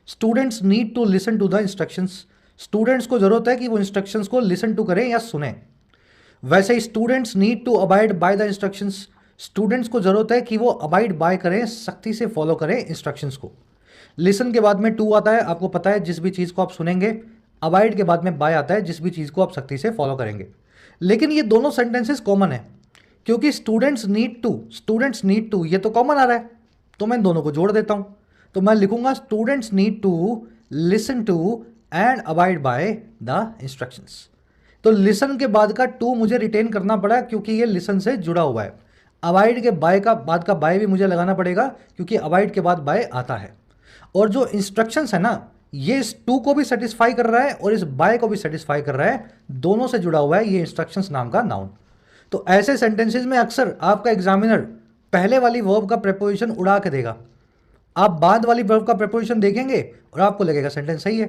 Speaker 1: students need to listen to the instructions. Students को जरूरत है कि वो इंस्ट्रक्शंस को लिसन टू करें या सुने। वैसे ही students need to abide by the instructions. Students को जरूरत है कि वो अबाइड बाय करें, सख्ती से फॉलो करें इंस्ट्रक्शंस को। लिसन के बाद में टू आता है, आपको पता है जिस भी चीज़ को आप सुनेंगे। अबाइड के बाद में बाय आता है, जिस भी चीज़ को आप सख्ती से फॉलो करेंगे। लेकिन ये दोनों सेंटेंसेस कॉमन है क्योंकि स्टूडेंट्स नीड टू ये तो कॉमन आ रहा है, तो मैं दोनों को जोड़ देता हूँ। तो मैं लिखूंगा students need to listen to and abide by the instructions. तो लिसन के बाद का टू मुझे रिटेन करना पड़ा क्योंकि ये लिसन से जुड़ा हुआ है। अबाइड के बाय का बाद का बाय भी मुझे लगाना पड़ेगा क्योंकि अबाइड के बाद बाय आता है। और जो इंस्ट्रक्शंस है ना, ये इस टू को भी सेटिस्फाई कर रहा है और इस बाय को भी सेटिस्फाई कर रहा है, दोनों से जुड़ा हुआ है ये इंस्ट्रक्शंस नाम का नाउन। तो ऐसे सेंटेंसेस में अक्सर आपका एग्जामिनर पहले वाली वर्ब का प्रेपोजिशन उड़ा के देगा। आप बाद वाली वर्ब का प्रेपोजिशन देखेंगे और आपको लगेगा सेंटेंस सही है।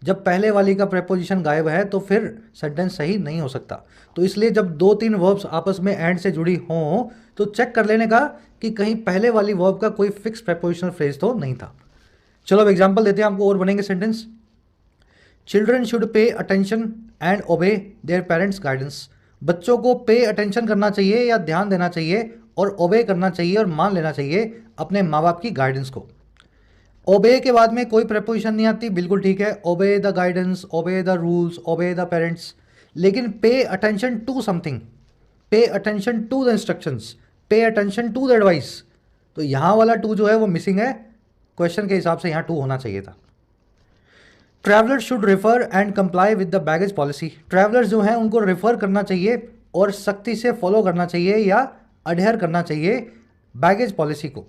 Speaker 1: जब पहले वाली का प्रेपोजिशन गायब है तो फिर सेंटेंस सही नहीं हो सकता। तो इसलिए जब दो तीन वर्ब्स आपस में एंड से जुड़ी हों तो चेक कर लेने का कि कहीं पहले वाली वर्ब का कोई फिक्स प्रेपोजिशनल फ्रेज तो नहीं था। चलो अब एग्जांपल देते हैं आपको और बनेंगे sentence. Children should pay attention and ओबे देयर पेरेंट्स गाइडेंस। बच्चों को पे अटेंशन करना चाहिए या ध्यान देना चाहिए और ओबे करना चाहिए और मान लेना चाहिए अपने माँ बाप की गाइडेंस को। ओबे के बाद में कोई प्रेपोजिशन नहीं आती, बिल्कुल ठीक है। Obey the guidance, obey the rules, obey the parents. लेकिन pay attention to something, pay attention to the instructions, pay attention to the advice, तो यहाँ वाला टू जो है वो मिसिंग है। क्वेश्चन के हिसाब से यहाँ टू होना चाहिए था। Traveller should refer and comply with the baggage policy. Travellers जो हैं उनको रेफर करना चाहिए और सख्ती से फॉलो करना चाहिए या अडेयर करना चाहिए बैगेज पॉलिसी को।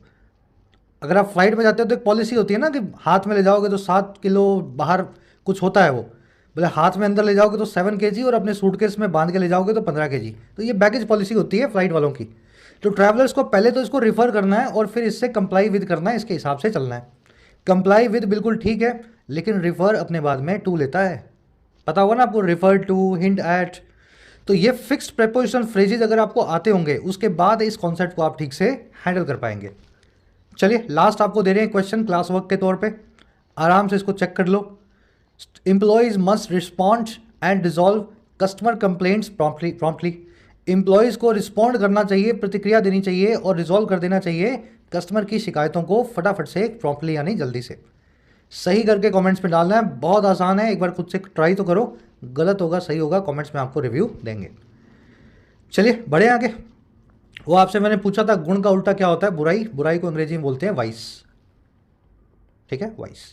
Speaker 1: अगर आप फ्लाइट में जाते हो तो एक पॉलिसी होती है ना कि हाथ में ले जाओगे तो 7 किलो, बाहर कुछ होता है वो, बोले हाथ में अंदर ले जाओगे तो 7 kg और अपने सूटकेस में बांध के ले जाओगे तो 15 kg। तो ये बैगेज पॉलिसी होती है फ्लाइट वालों की। तो ट्रैवलर्स को पहले तो इसको रिफ़र करना है और फिर इससे कंप्लाई विद करना है, इसके हिसाब से चलना है। कंप्लाई विद बिल्कुल ठीक है, लेकिन रिफ़र अपने बाद में टू लेता है। पता होगा ना आपको, रिफ़र टू, हिंट एट। तो ये फिक्स्ड प्रेपोजिशनल फ्रेजेज अगर आपको आते होंगे उसके बाद इस कॉन्सेप्ट को आप ठीक से हैंडल कर पाएंगे। चलिए लास्ट आपको दे रहे हैं क्वेश्चन क्लास वर्क के तौर पे, आराम से इसको चेक कर लो। Employees must respond and resolve customer complaints promptly. Employees को रिस्पॉन्ड करना चाहिए, प्रतिक्रिया देनी चाहिए और रिजॉल्व कर देना चाहिए कस्टमर की शिकायतों को फटाफट से, प्रॉम्प्टली यानी जल्दी से। सही करके कमेंट्स में डालना है, बहुत आसान है, एक बार खुद से ट्राई तो करो। गलत होगा सही होगा कमेंट्स में आपको रिव्यू देंगे। चलिए बढ़े आगे। वो आपसे मैंने पूछा था गुण का उल्टा क्या होता है, बुराई। बुराई को अंग्रेजी में बोलते हैं वाइस, ठीक है, वाइस।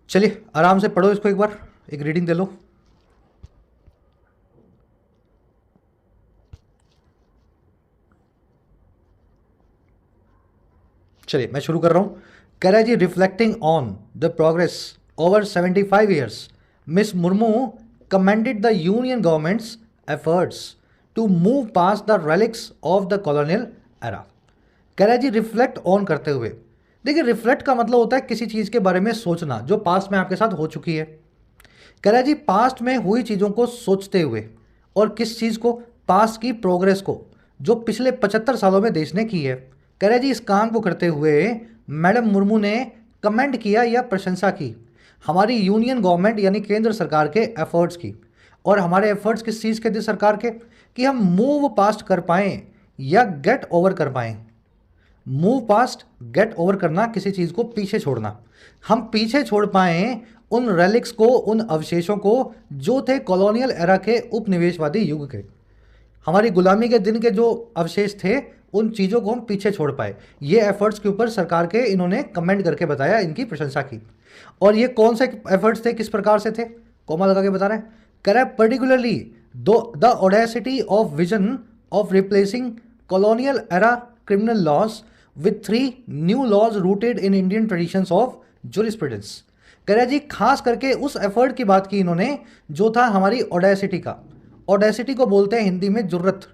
Speaker 1: चलिए आराम से पढ़ो इसको, एक बार एक रीडिंग दे लो। चलिए मैं शुरू कर रहा हूं। कह रहा है जी, reflecting on the progress over 75 years, Ms Murmu commended the union government's efforts to move past the relics of the colonial era. कह रहा है जी रिफ्लेक्ट ऑन करते हुए। देखिए रिफ्लेक्ट का मतलब होता है किसी चीज़ के बारे में सोचना जो पास्ट में आपके साथ हो चुकी है। कह रहा है जी पास्ट में हुई चीज़ों को सोचते हुए, और किस चीज़ को, पास्ट की प्रोग्रेस को जो पिछले 75 सालों में देश ने की है। कह रहा है जी इस काम को करते हुए मैडम मुर्मू ने कमेंट किया या प्रशंसा की हमारी यूनियन गवर्नमेंट यानी केंद्र सरकार के एफर्ट्स की। और हमारे एफर्ट्स किस चीज़ के थे सरकार के, कि हम मूव पास्ट कर पाएँ या गेट ओवर कर पाएँ। मूव पास्ट, गेट ओवर करना, किसी चीज़ को पीछे छोड़ना। हम पीछे छोड़ पाएँ उन रेलिक्स को, उन अवशेषों को जो थे कॉलोनियल एरा के, उपनिवेशवादी युग के। हमारी गुलामी के दिन के जो अवशेष थे उन चीज़ों को हम पीछे छोड़ पाए। ये एफर्ट्स के ऊपर सरकार के इन्होंने कमेंट करके बताया, इनकी प्रशंसा की। और ये कौन से एफर्ट्स थे, किस प्रकार से थे, कॉमा लगा के बता रहे हैं। कह रहा है particularly the audacity of vision of replacing colonial era criminal laws with 3 new laws rooted in Indian traditions of jurisprudence. कह रहा है जी खास करके उस एफर्ट की बात की इन्होंने जो था हमारी ऑडेसिटी का। ऑडेसिटी को बोलते हैं हिंदी में जुर्रत,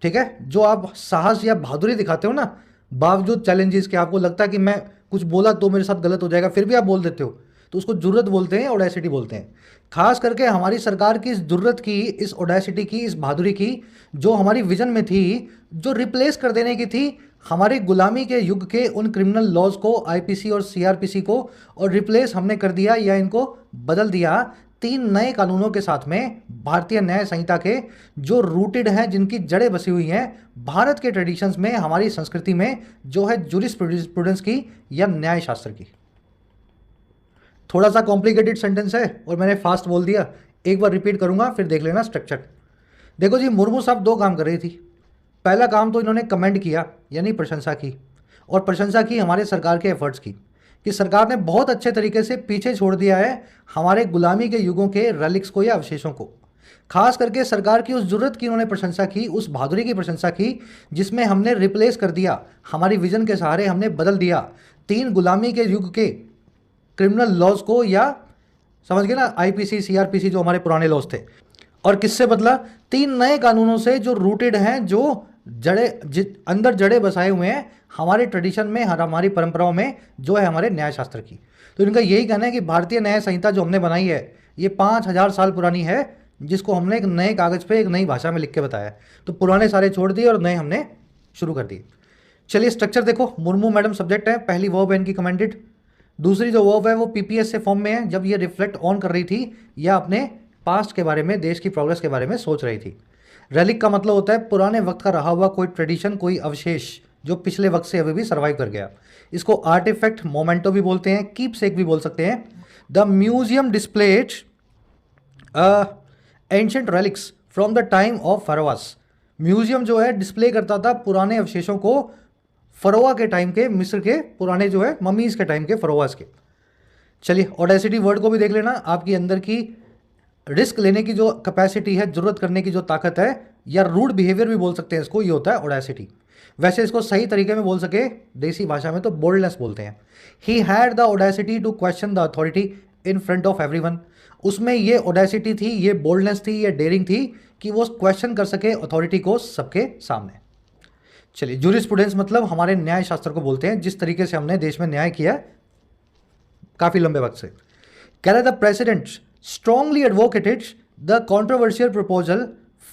Speaker 1: ठीक है, जो आप साहस या बहादुरी दिखाते हो ना, बावजूद चैलेंजेस के आपको लगता है कि मैं कुछ बोला तो मेरे साथ गलत हो जाएगा फिर भी आप बोल देते हो, तो उसको जुर्रत बोलते हैं, ऑडेसिटी बोलते हैं। खास करके हमारी सरकार की इस जुर्रत की, इस ऑडेसिटी की, इस बहादुरी की, जो हमारी विजन में थी, जो रिप्लेस कर देने की थी हमारे गुलामी के युग के उन क्रिमिनल लॉज को, आईपीसी और सीआरपीसी को, और रिप्लेस हमने कर दिया या इनको बदल दिया 3 नए कानूनों के साथ में, भारतीय न्याय संहिता के, जो रूटेड हैं, जिनकी जड़ें बसी हुई हैं भारत के ट्रेडिशंस में, हमारी संस्कृति में, जो है जूरिस्प्रूडेंस की या न्याय शास्त्र की। थोड़ा सा कॉम्प्लिकेटेड सेंटेंस है और मैंने फास्ट बोल दिया, एक बार रिपीट करूंगा फिर देख लेना स्ट्रक्चर। देखो जी, मुर्मू साहब 2 काम कर रही थी। पहला काम तो इन्होंने कमेंट किया यानी प्रशंसा की, और प्रशंसा की हमारे सरकार के एफर्ट्स की कि सरकार ने बहुत अच्छे तरीके से पीछे छोड़ दिया है हमारे गुलामी के युगों के रेलिक्स को या अवशेषों को। खास करके सरकार की उस जुर्रत की उन्होंने प्रशंसा की, उस बहादुरी की प्रशंसा की, जिसमें हमने रिप्लेस कर दिया, हमारी विजन के सहारे हमने बदल दिया 3 गुलामी के युग के क्रिमिनल लॉज को, या समझ गए ना, आईपीसी सीआरपीसी जो हमारे पुराने लॉज थे, और किससे बदला 3 नए कानूनों से जो रूटेड हैं, जो अंदर जड़े बसाए हुए हैं हमारे ट्रेडिशन में, हमारी परंपराओं में, जो है हमारे न्याय शास्त्र की। तो इनका यही कहना है कि भारतीय न्याय संहिता जो हमने बनाई है ये 5000 साल पुरानी है, जिसको हमने एक नए कागज़ पे एक नई भाषा में लिख के बताया। तो पुराने सारे छोड़ दिए और नए हमने शुरू कर दिए। चलिए स्ट्रक्चर देखो, मुर्मू मैडम सब्जेक्ट है, पहली वर्ब है इनकी कमेंडेड, दूसरी जो वर्ब है वो पीपीएस से फॉर्म में है, जब ये रिफ्लेक्ट ऑन कर रही थी या अपने पास्ट के बारे में, देश की प्रोग्रेस के बारे में सोच रही थी। रेलिक का मतलब होता है पुराने वक्त का रहा हुआ कोई ट्रेडिशन, कोई अवशेष जो पिछले वक्त से अभी भी सर्वाइव कर गया। इसको आर्टिफैक्ट, मोमेंटो भी बोलते हैं, कीपसेक भी बोल सकते हैं। The museum displayed ancient relics from the time of pharaohs. Museum जो है डिस्प्ले करता था पुराने अवशेषों को फरोवा के टाइम के, मिस्र के पुराने जो है ममीज के टाइम के, फरोवास के। चलिए ऑडेसिटी वर्ड को भी देख लेना, आपकी अंदर की रिस्क लेने की जो कैपेसिटी है, जरूरत करने की जो ताकत है, या रूड बिहेवियर भी बोल सकते हैं इसको, ये होता है ऑडेसिटी। वैसे इसको सही तरीके में बोल सके देसी भाषा में तो बोल्डनेस बोलते हैं। He had the audacity to question the authority in front of everyone. उसमें ये ऑडेसिटी थी, ये बोल्डनेस थी, ये डेयरिंग थी कि वो क्वेश्चन कर सके अथॉरिटी को सबके सामने। चलिए जूरिस्प्रूडेंस मतलब हमारे न्याय शास्त्र को बोलते हैं, जिस तरीके से हमने देश में न्याय किया काफ़ी लंबे वक्त से। कह रहे the president strongly advocated the controversial proposal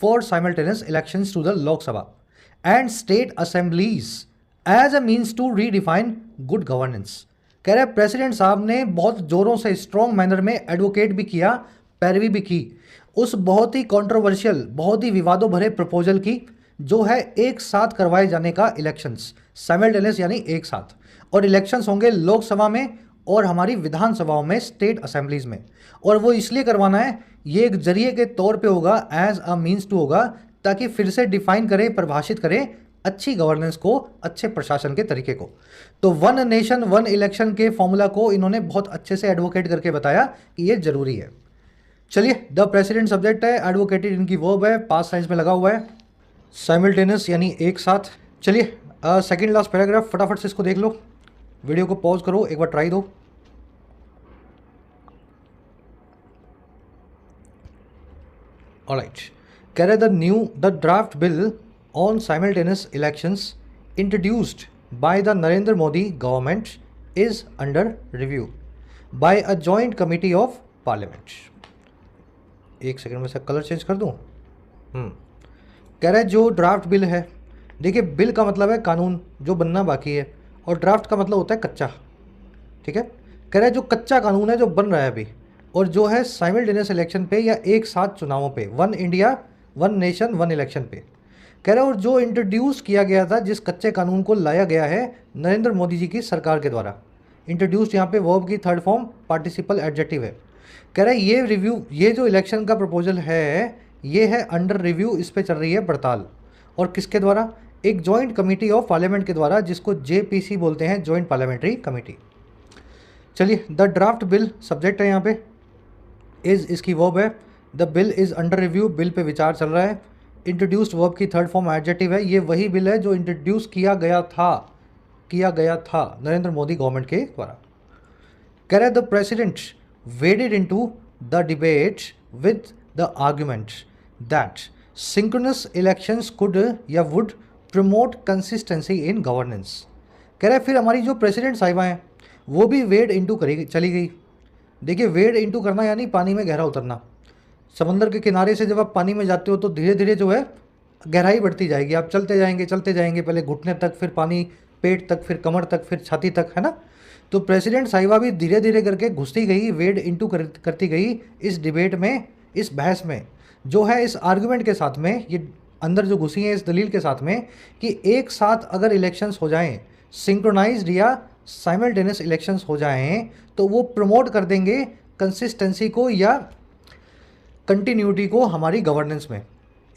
Speaker 1: for simultaneous elections to the Lok Sabha and state assemblies as a means to redefine good governance। कह रहे प्रेसिडेंट साहब ने बहुत जोरों से, स्ट्रॉन्ग मैनर में एडवोकेट भी किया, पैरवी भी की उस बहुत ही कंट्रोवर्शियल, बहुत ही विवादों भरे प्रपोजल की, जो है एक साथ करवाए जाने का इलेक्शंस, साइमल्टेनियस यानी एक साथ, और इलेक्शंस होंगे लोकसभा में और हमारी विधानसभाओं में, स्टेट असेंबलीज में। और वो इसलिए करवाना है, ये एक जरिए के तौर पे होगा, एज अ मीन्स टू होगा, ताकि फिर से डिफाइन करें, परिभाषित करें अच्छी गवर्नेंस को, अच्छे प्रशासन के तरीके को। तो 1 नेशन 1 इलेक्शन के फॉर्मूला को इन्होंने बहुत अच्छे से एडवोकेट करके बताया कि ये जरूरी है। चलिए द प्रेसिडेंट सब्जेक्ट है, एडवोकेटेड इनकी वर्ब है, पास्ट साइंस में लगा हुआ है, साइमल्टेनियस यानी एक साथ। चलिए सेकेंड लास्ट पैराग्राफ फटाफट से इसको देख लो, वीडियो को पॉज करो, एक बार ट्राई दो। ऑलराइट, कह रहे the draft bill on simultaneous elections introduced by the Narendra Modi government is under review by a joint committee of parliament. एक सेकंड में से कलर चेंज कर दूं। कह रहे जो ड्राफ्ट बिल है, देखिए बिल का मतलब है कानून जो बनना बाकी है, और ड्राफ्ट का मतलब होता है कच्चा, ठीक है। कह रहे जो कच्चा कानून है जो बन रहा है अभी, और जो है साइमल्टेनियस इलेक्शन पे या एक साथ चुनावों पे, 1 इंडिया 1 नेशन 1 इलेक्शन पे, कह रहे और जो इंट्रोड्यूस किया गया था, जिस कच्चे कानून को लाया गया है नरेंद्र मोदी जी की सरकार के द्वारा, इंट्रोड्यूस्ड यहाँ पे वर्ब की थर्ड फॉर्म पार्टिसिपल एडजेक्टिव है। कह रहे ये रिव्यू, ये जो इलेक्शन का प्रपोजल है, ये है अंडर रिव्यू, इस पे चल रही है पड़ताल। और किसके द्वारा? एक जॉइंट कमेटी ऑफ पार्लियामेंट के द्वारा, जिसको JPC बोलते हैं, जॉइंट पार्लियामेंट्री कमेटी। चलिए, द ड्राफ्ट बिल सब्जेक्ट है यहाँ पे, इज इसकी वर्ब है, the bill is under review, bill pay विचार चल रहा है। इंट्रोड्यूस्ड वर्ब की थर्ड फॉर्म एडजेक्टिव है, ये वही बिल है जो इंट्रोड्यूस किया गया था नरेंद्र मोदी गवर्नमेंट के द्वारा। कह रहे the president waded into the debate with the argument that synchronous elections could या would promote consistency in governance। कह रहे फिर हमारी जो प्रेसिडेंट साहिबा हैं वो भी वेड इंटू करी चली गई। देखिए, वेड इंटू करना यानी पानी में गहरा उतरना। समंदर के किनारे से जब आप पानी में जाते हो तो धीरे धीरे जो है गहराई बढ़ती जाएगी, आप चलते जाएंगे, पहले घुटने तक, फिर पानी पेट तक, फिर कमर तक, फिर छाती तक, है ना। तो प्रेसिडेंट साहिबा भी धीरे धीरे करके घुसती गई, वेड इंटू करती गई इस डिबेट में, इस बहस में, जो है इस आर्गुमेंट के साथ में, ये अंदर जो घुसी है इस दलील के साथ में कि एक साथ अगर इलेक्शंस हो जाएं, सिंक्रोनाइज्ड या साइमल्टेनियस इलेक्शंस हो जाएं, तो वो प्रमोट कर देंगे कंसिस्टेंसी को या कंटिन्यूटी को हमारी गवर्नेंस में।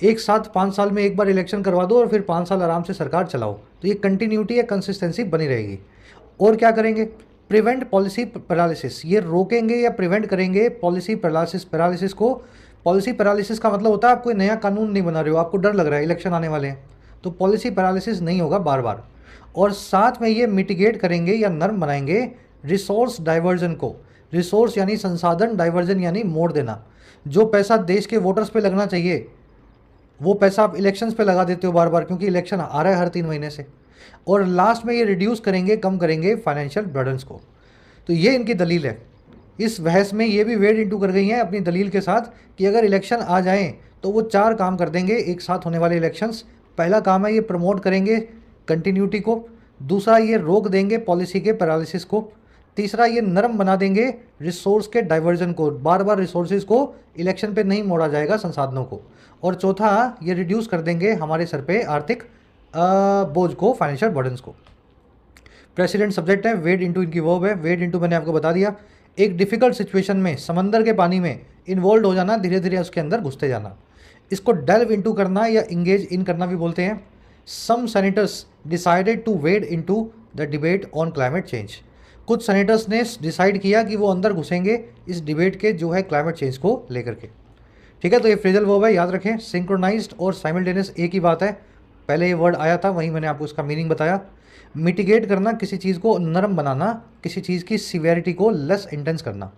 Speaker 1: एक साथ 5 साल में एक बार इलेक्शन करवा दो और फिर 5 साल आराम से सरकार चलाओ, तो ये कंटिन्यूटी या कंसिस्टेंसी बनी रहेगी। और क्या करेंगे? प्रिवेंट पॉलिसी पैरालिसिस, ये रोकेंगे या प्रिवेंट करेंगे पॉलिसी पैरालिसिस को। पॉलिसी पैरालिसिस का मतलब होता है आप कोई नया कानून नहीं बना रहे हो, आपको डर लग रहा है इलेक्शन आने वाले हैं, तो पॉलिसी पैरालिसिस नहीं होगा बार बार। और साथ में ये मिटिगेट करेंगे या नर्म बनाएंगे रिसोर्स डाइवर्जन को। रिसोर्स यानी संसाधन, डाइवर्जन यानी मोड़ देना। जो पैसा देश के वोटर्स पे लगना चाहिए वो पैसा आप इलेक्शंस पे लगा देते हो बार बार, क्योंकि इलेक्शन आ रहा है हर 3 महीने से। और लास्ट में ये रिड्यूस करेंगे, कम करेंगे फाइनेंशियल बर्डन्स को। तो ये इनकी दलील है। इस बहस में ये भी वेड इंटू कर गई हैं अपनी दलील के साथ कि अगर इलेक्शन आ जाएं तो वो 4 काम कर देंगे एक साथ होने वाले इलेक्शंस। पहला काम है ये प्रमोट करेंगे कंटिन्यूटी को, दूसरा ये रोक देंगे पॉलिसी के पैरालिसिस को, तीसरा ये नरम बना देंगे रिसोर्स के डाइवर्जन को, बार बार रिसोर्सेज को इलेक्शन पे नहीं मोड़ा जाएगा संसाधनों को, और चौथा ये रिड्यूस कर देंगे हमारे सर पे आर्थिक बोझ को, फाइनेंशियल बर्डन्स को। प्रेसिडेंट सब्जेक्ट है, वेड इंटू इनकी वर्ब है। वेड इंटू मैंने आपको बता दिया, एक डिफ़िकल्ट सिचुएशन में समंदर के पानी में इन्वॉल्व हो जाना, धीरे धीरे उसके अंदर घुसते जाना। इसको डेल्व इंटू करना या इंगेज इन करना भी बोलते हैं। Some senators decided to wade into the debate on climate change. कुछ सेनेटर्स ने डिसाइड किया कि वो अंदर घुसेंगे इस डिबेट के जो है क्लाइमेट चेंज को लेकर के। ठीक है, तो ये फ्रेजल वर्ब है, याद रखें। सिंक्रोनाइज्ड और साइमल्टेनियस एक ही बात है, पहले ये वर्ड आया था, वहीं मैंने आपको इसका मीनिंग बताया। मिटिगेट करना, किसी चीज़ को नरम बनाना, किसी चीज़ की सीवियरिटी को लेस इंटेंस करना।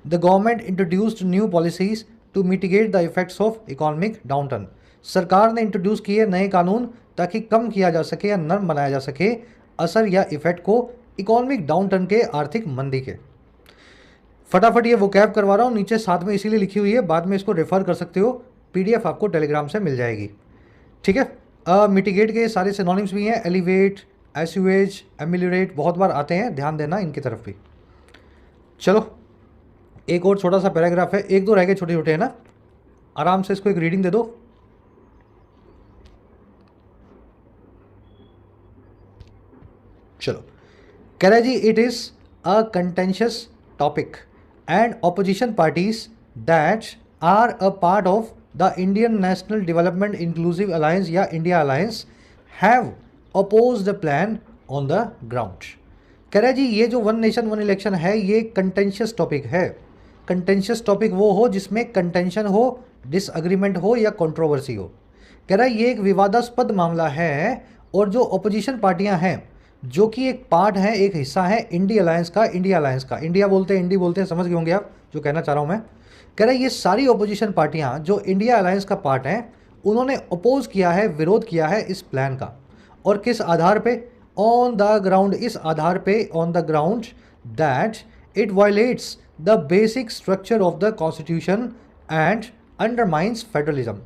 Speaker 1: The government introduced new policies to mitigate the effects of economic downturn. सरकार ने इंट्रोड्यूस किए नए कानून ताकि कम किया जा सके या नरम बनाया जा सके असर या इफेक्ट को इकोनॉमिक डाउनटर्न के, आर्थिक मंदी के। फटाफट ये वोकैब करवा रहा हूँ, नीचे साथ में इसीलिए लिखी हुई है, बाद में इसको रेफर कर सकते हो, PDF आपको टेलीग्राम से मिल जाएगी। ठीक है, मिटिगेट के सारे सिनोनिम्स भी हैं, एलिवेट, एस्यूएज, एमिलियोरेट, बहुत बार आते हैं, ध्यान देना इनकी तरफ भी। चलो, एक और छोटा सा पैराग्राफ है, 1-2 रह गए छोटे छोटे, है ना, आराम से इसको एक रीडिंग दे दो। चलो, कह रहा है जी, it is a contentious topic and opposition parties that are a part of the Indian National Development Inclusive Alliance या India Alliance have opposed the plan on the ground। कह रहा है जी, ये जो वन नेशन वन इलेक्शन है ये contentious topic है। Contentious topic वो हो जिसमें कंटेंशन हो, डिसएग्रीमेंट हो या कंट्रोवर्सी हो। कह रहा है ये एक विवादास्पद मामला है और जो अपोजिशन पार्टियां हैं, जो कि एक पार्ट है, एक हिस्सा है इंडिया अलायंस का। इंडिया बोलते हैं, इंडी बोलते हैं, समझ गए होंगे आप जो कहना चाह रहा हूँ मैं। कह रहा है ये सारी अपोजिशन पार्टियां जो इंडिया अलायंस का पार्ट हैं, उन्होंने अपोज किया है, विरोध किया है इस प्लान का। और किस आधार पे? ऑन द ग्राउंड, इस आधार पे, on the ground that it violets the basic structure of the constitution and undermines federalism,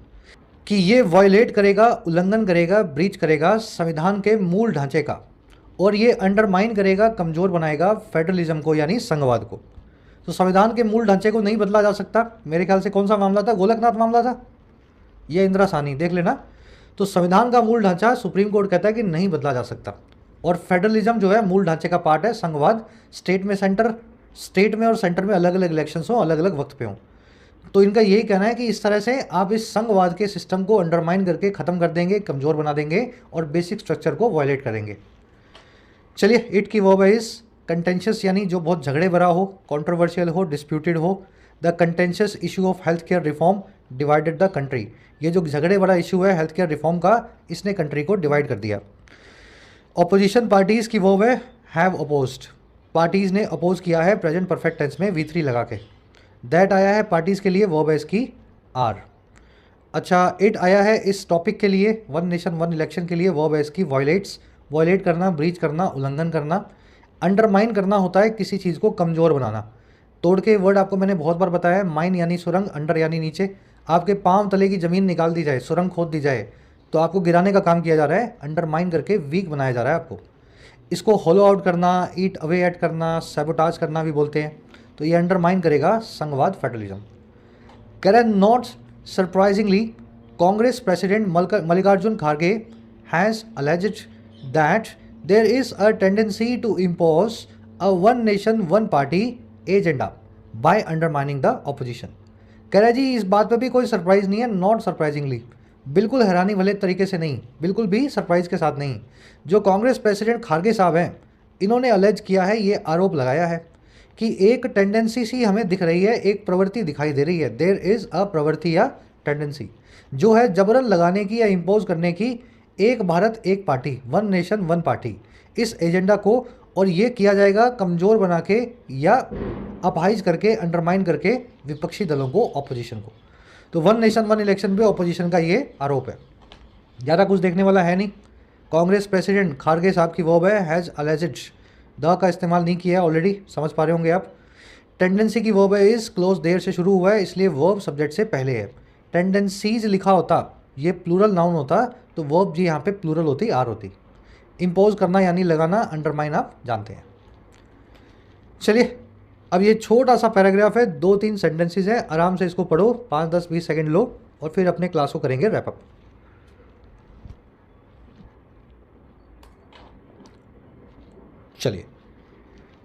Speaker 1: कि ये वायलेट करेगा, उल्लंघन करेगा, ब्रीच करेगा संविधान के मूल ढांचे का, और ये अंडरमाइन करेगा, कमज़ोर बनाएगा फेडरलिज्म को यानी संघवाद को। तो संविधान के मूल ढांचे को नहीं बदला जा सकता। मेरे ख्याल से कौन सा मामला था, गोलकनाथ मामला था या इंदिरा साहनी, देख लेना। तो संविधान का मूल ढांचा सुप्रीम कोर्ट कहता है कि नहीं बदला जा सकता, और फेडरलिज्म जो है मूल ढांचे का पार्ट है, संघवाद। स्टेट में और सेंटर में अलग अलग इलेक्शंस हो, अलग अलग वक्त पे हों। तो इनका यही कहना है कि इस तरह से आप इस संघवाद के सिस्टम को अंडरमाइन करके ख़त्म कर देंगे, कमज़ोर बना देंगे और बेसिक स्ट्रक्चर को वायलेट करेंगे। चलिए, इट की वर्ब है इस कंटेंशियस, यानी जो बहुत झगड़े भरा हो, कंट्रोवर्शियल हो, डिस्प्यूटेड हो। The contentious issue of health care reform divided the country. ये जो झगड़े भरा इशू है हेल्थ केयर रिफॉर्म का, इसने कंट्री को डिवाइड कर दिया। ऑपोजिशन पार्टीज़ की वर्ब है हैव अपोज्ड। पार्टीज़ ने अपोज किया है प्रेजेंट परफेक्ट टेंस में V3 लगा के। दैट आया है पार्टीज़ के लिए, वर्ब है इसकी आर। अच्छा, इट आया है इस टॉपिक के लिए, वन नेशन वन इलेक्शन के लिए, वर्ब है इसकी वायलेट्स। वायलेट करना, ब्रीच करना, उल्लंघन करना। अंडरमाइन करना होता है किसी चीज़ को कमज़ोर बनाना। तोड़ के वर्ड आपको मैंने बहुत बार बताया है, माइन यानी सुरंग, अंडर यानी नीचे। आपके पांव तले की ज़मीन निकाल दी जाए, सुरंग खोद दी जाए, तो आपको गिराने का काम किया जा रहा है, अंडरमाइन करके वीक बनाया जा रहा है आपको। इसको होलो आउट करना, ईट अवे एट करना, सैबोटाज करना भी बोलते हैं। तो ये अंडरमाइन करेगा संघवाद, फेडरलिज्म। कह रहे not surprisingly Congress president Mallikarjun खड़गे has alleged that there is a tendency to impose a one nation one party agenda by undermining the opposition. कह रहा है जी इस बात पे भी कोई सरप्राइज नहीं है, नॉट सरप्राइजिंगली, बिल्कुल हैरानी वाले तरीके से नहीं, बिल्कुल भी सरप्राइज के साथ नहीं। जो कांग्रेस प्रेसिडेंट खारगे साहब हैं, इन्होंने अलेज किया है, ये आरोप लगाया है कि एक टेंडेंसी सी हमें दिख रही है, एक प्रवृत्ति दिखाई दे रही है। देयर इज़ अ प्रवृत्ति या टेंडेंसी जो है जबरन लगाने की या इम्पोज करने की, एक भारत एक party, one nation one party, इस एजेंडा को। और ये किया जाएगा कमज़ोर बना के या अपहाइज करके, अंडरमाइन करके विपक्षी दलों को, ऑपोजिशन को। तो वन नेशन वन इलेक्शन पे ऑपोजिशन का ये आरोप है। ज़्यादा कुछ देखने वाला है नहीं। कांग्रेस प्रेसिडेंट खारगे साहब की वर्ब है हैज़ अलेज्ड। द का इस्तेमाल नहीं किया है, ऑलरेडी समझ पा रहे होंगे आप। टेंडेंसी की वर्ब है इज, क्लोज देयर से शुरू हुआ है, इसलिए वर्ब सब्जेक्ट से पहले है। टेंडेंसीज लिखा होता, ये प्लूरल नाउन होता, तो वर्ब जी यहाँ पे प्लूरल होती, आर होती। इम्पोज करना यानी लगाना, अंडरमाइन आप जानते हैं। चलिए, अब ये छोटा सा पैराग्राफ है, 2-3 सेंटेंसेस है, आराम से इसको पढ़ो, 5-10-20 सेकंड लो और फिर अपने क्लास को करेंगे रैप अप। चलिए,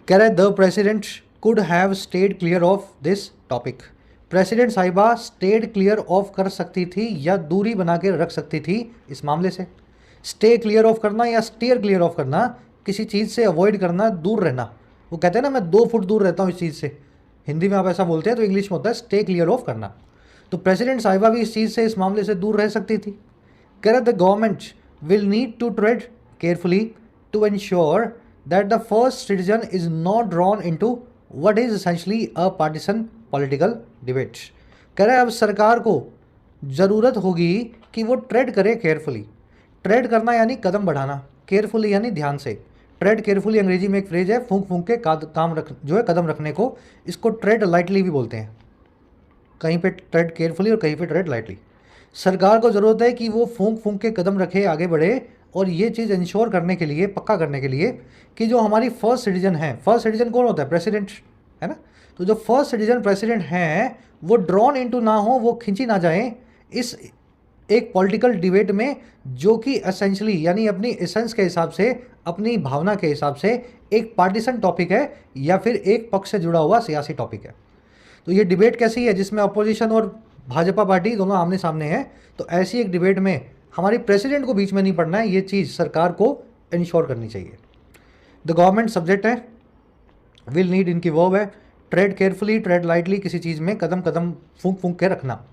Speaker 1: कह रहा है the president could have stayed clear of this topic. President साहिबा स्टेड क्लियर ऑफ कर सकती थी या दूरी बना के रख सकती थी इस मामले से। स्टे क्लियर ऑफ करना या स्टेयर क्लियर ऑफ करना, किसी चीज़ से अवॉइड करना, दूर रहना। वो कहते हैं ना मैं 2 फुट दूर रहता हूँ इस चीज़ से, हिंदी में आप ऐसा बोलते हैं, तो इंग्लिश में होता है स्टे क्लियर ऑफ करना। तो प्रेसिडेंट साहिबा भी इस चीज़ से, इस मामले से दूर रह सकती थी। कह रहे the government will need to tread carefully to ensure that the first citizen is not drawn into what is essentially a partisan political debate. कह रहे अब सरकार को ज़रूरत होगी कि वो ट्रेड करे केयरफुली। ट्रेड करना यानी कदम बढ़ाना, केयरफुली यानी ध्यान से। ट्रेड केयरफुली अंग्रेजी में एक फ्रेज है, फूंक फूंक के काम रख, जो है कदम रखने को, इसको ट्रेड लाइटली भी बोलते हैं। कहीं पे ट्रेड केयरफुली और कहीं पे ट्रेड लाइटली। सरकार को ज़रूरत है कि वो फूंक फूंक के कदम रखे, आगे बढ़े, और ये चीज़ इंश्योर करने के लिए, पक्का करने के लिए कि जो हमारी फर्स्ट सिटीजन है, फर्स्ट सिटीजन कौन होता है? प्रेसिडेंट, है ना। तो जो फर्स्ट सिटीजन प्रेसिडेंट हैं वो ड्रॉन इनटू ना हो, वो खिंची ना जाएं इस एक पॉलिटिकल डिबेट में, जो कि एसेंशियली यानी अपनी एसेंस के हिसाब से, अपनी भावना के हिसाब से एक पार्टीसन टॉपिक है या फिर एक पक्ष से जुड़ा हुआ सियासी टॉपिक है। तो ये डिबेट कैसी है जिसमें अपोजिशन और भाजपा पार्टी दोनों आमने सामने हैं। तो ऐसी एक डिबेट में हमारी प्रेसिडेंट को बीच में नहीं पड़ना है, ये चीज़ सरकार को इंश्योर करनी चाहिए। द गवर्नमेंट सब्जेक्ट है, विल नीड इनकी वर्ब है, ट्रेड केयरफुली, ट्रेड लाइटली, किसी चीज़ में कदम कदम फूंक फूंक के रखना।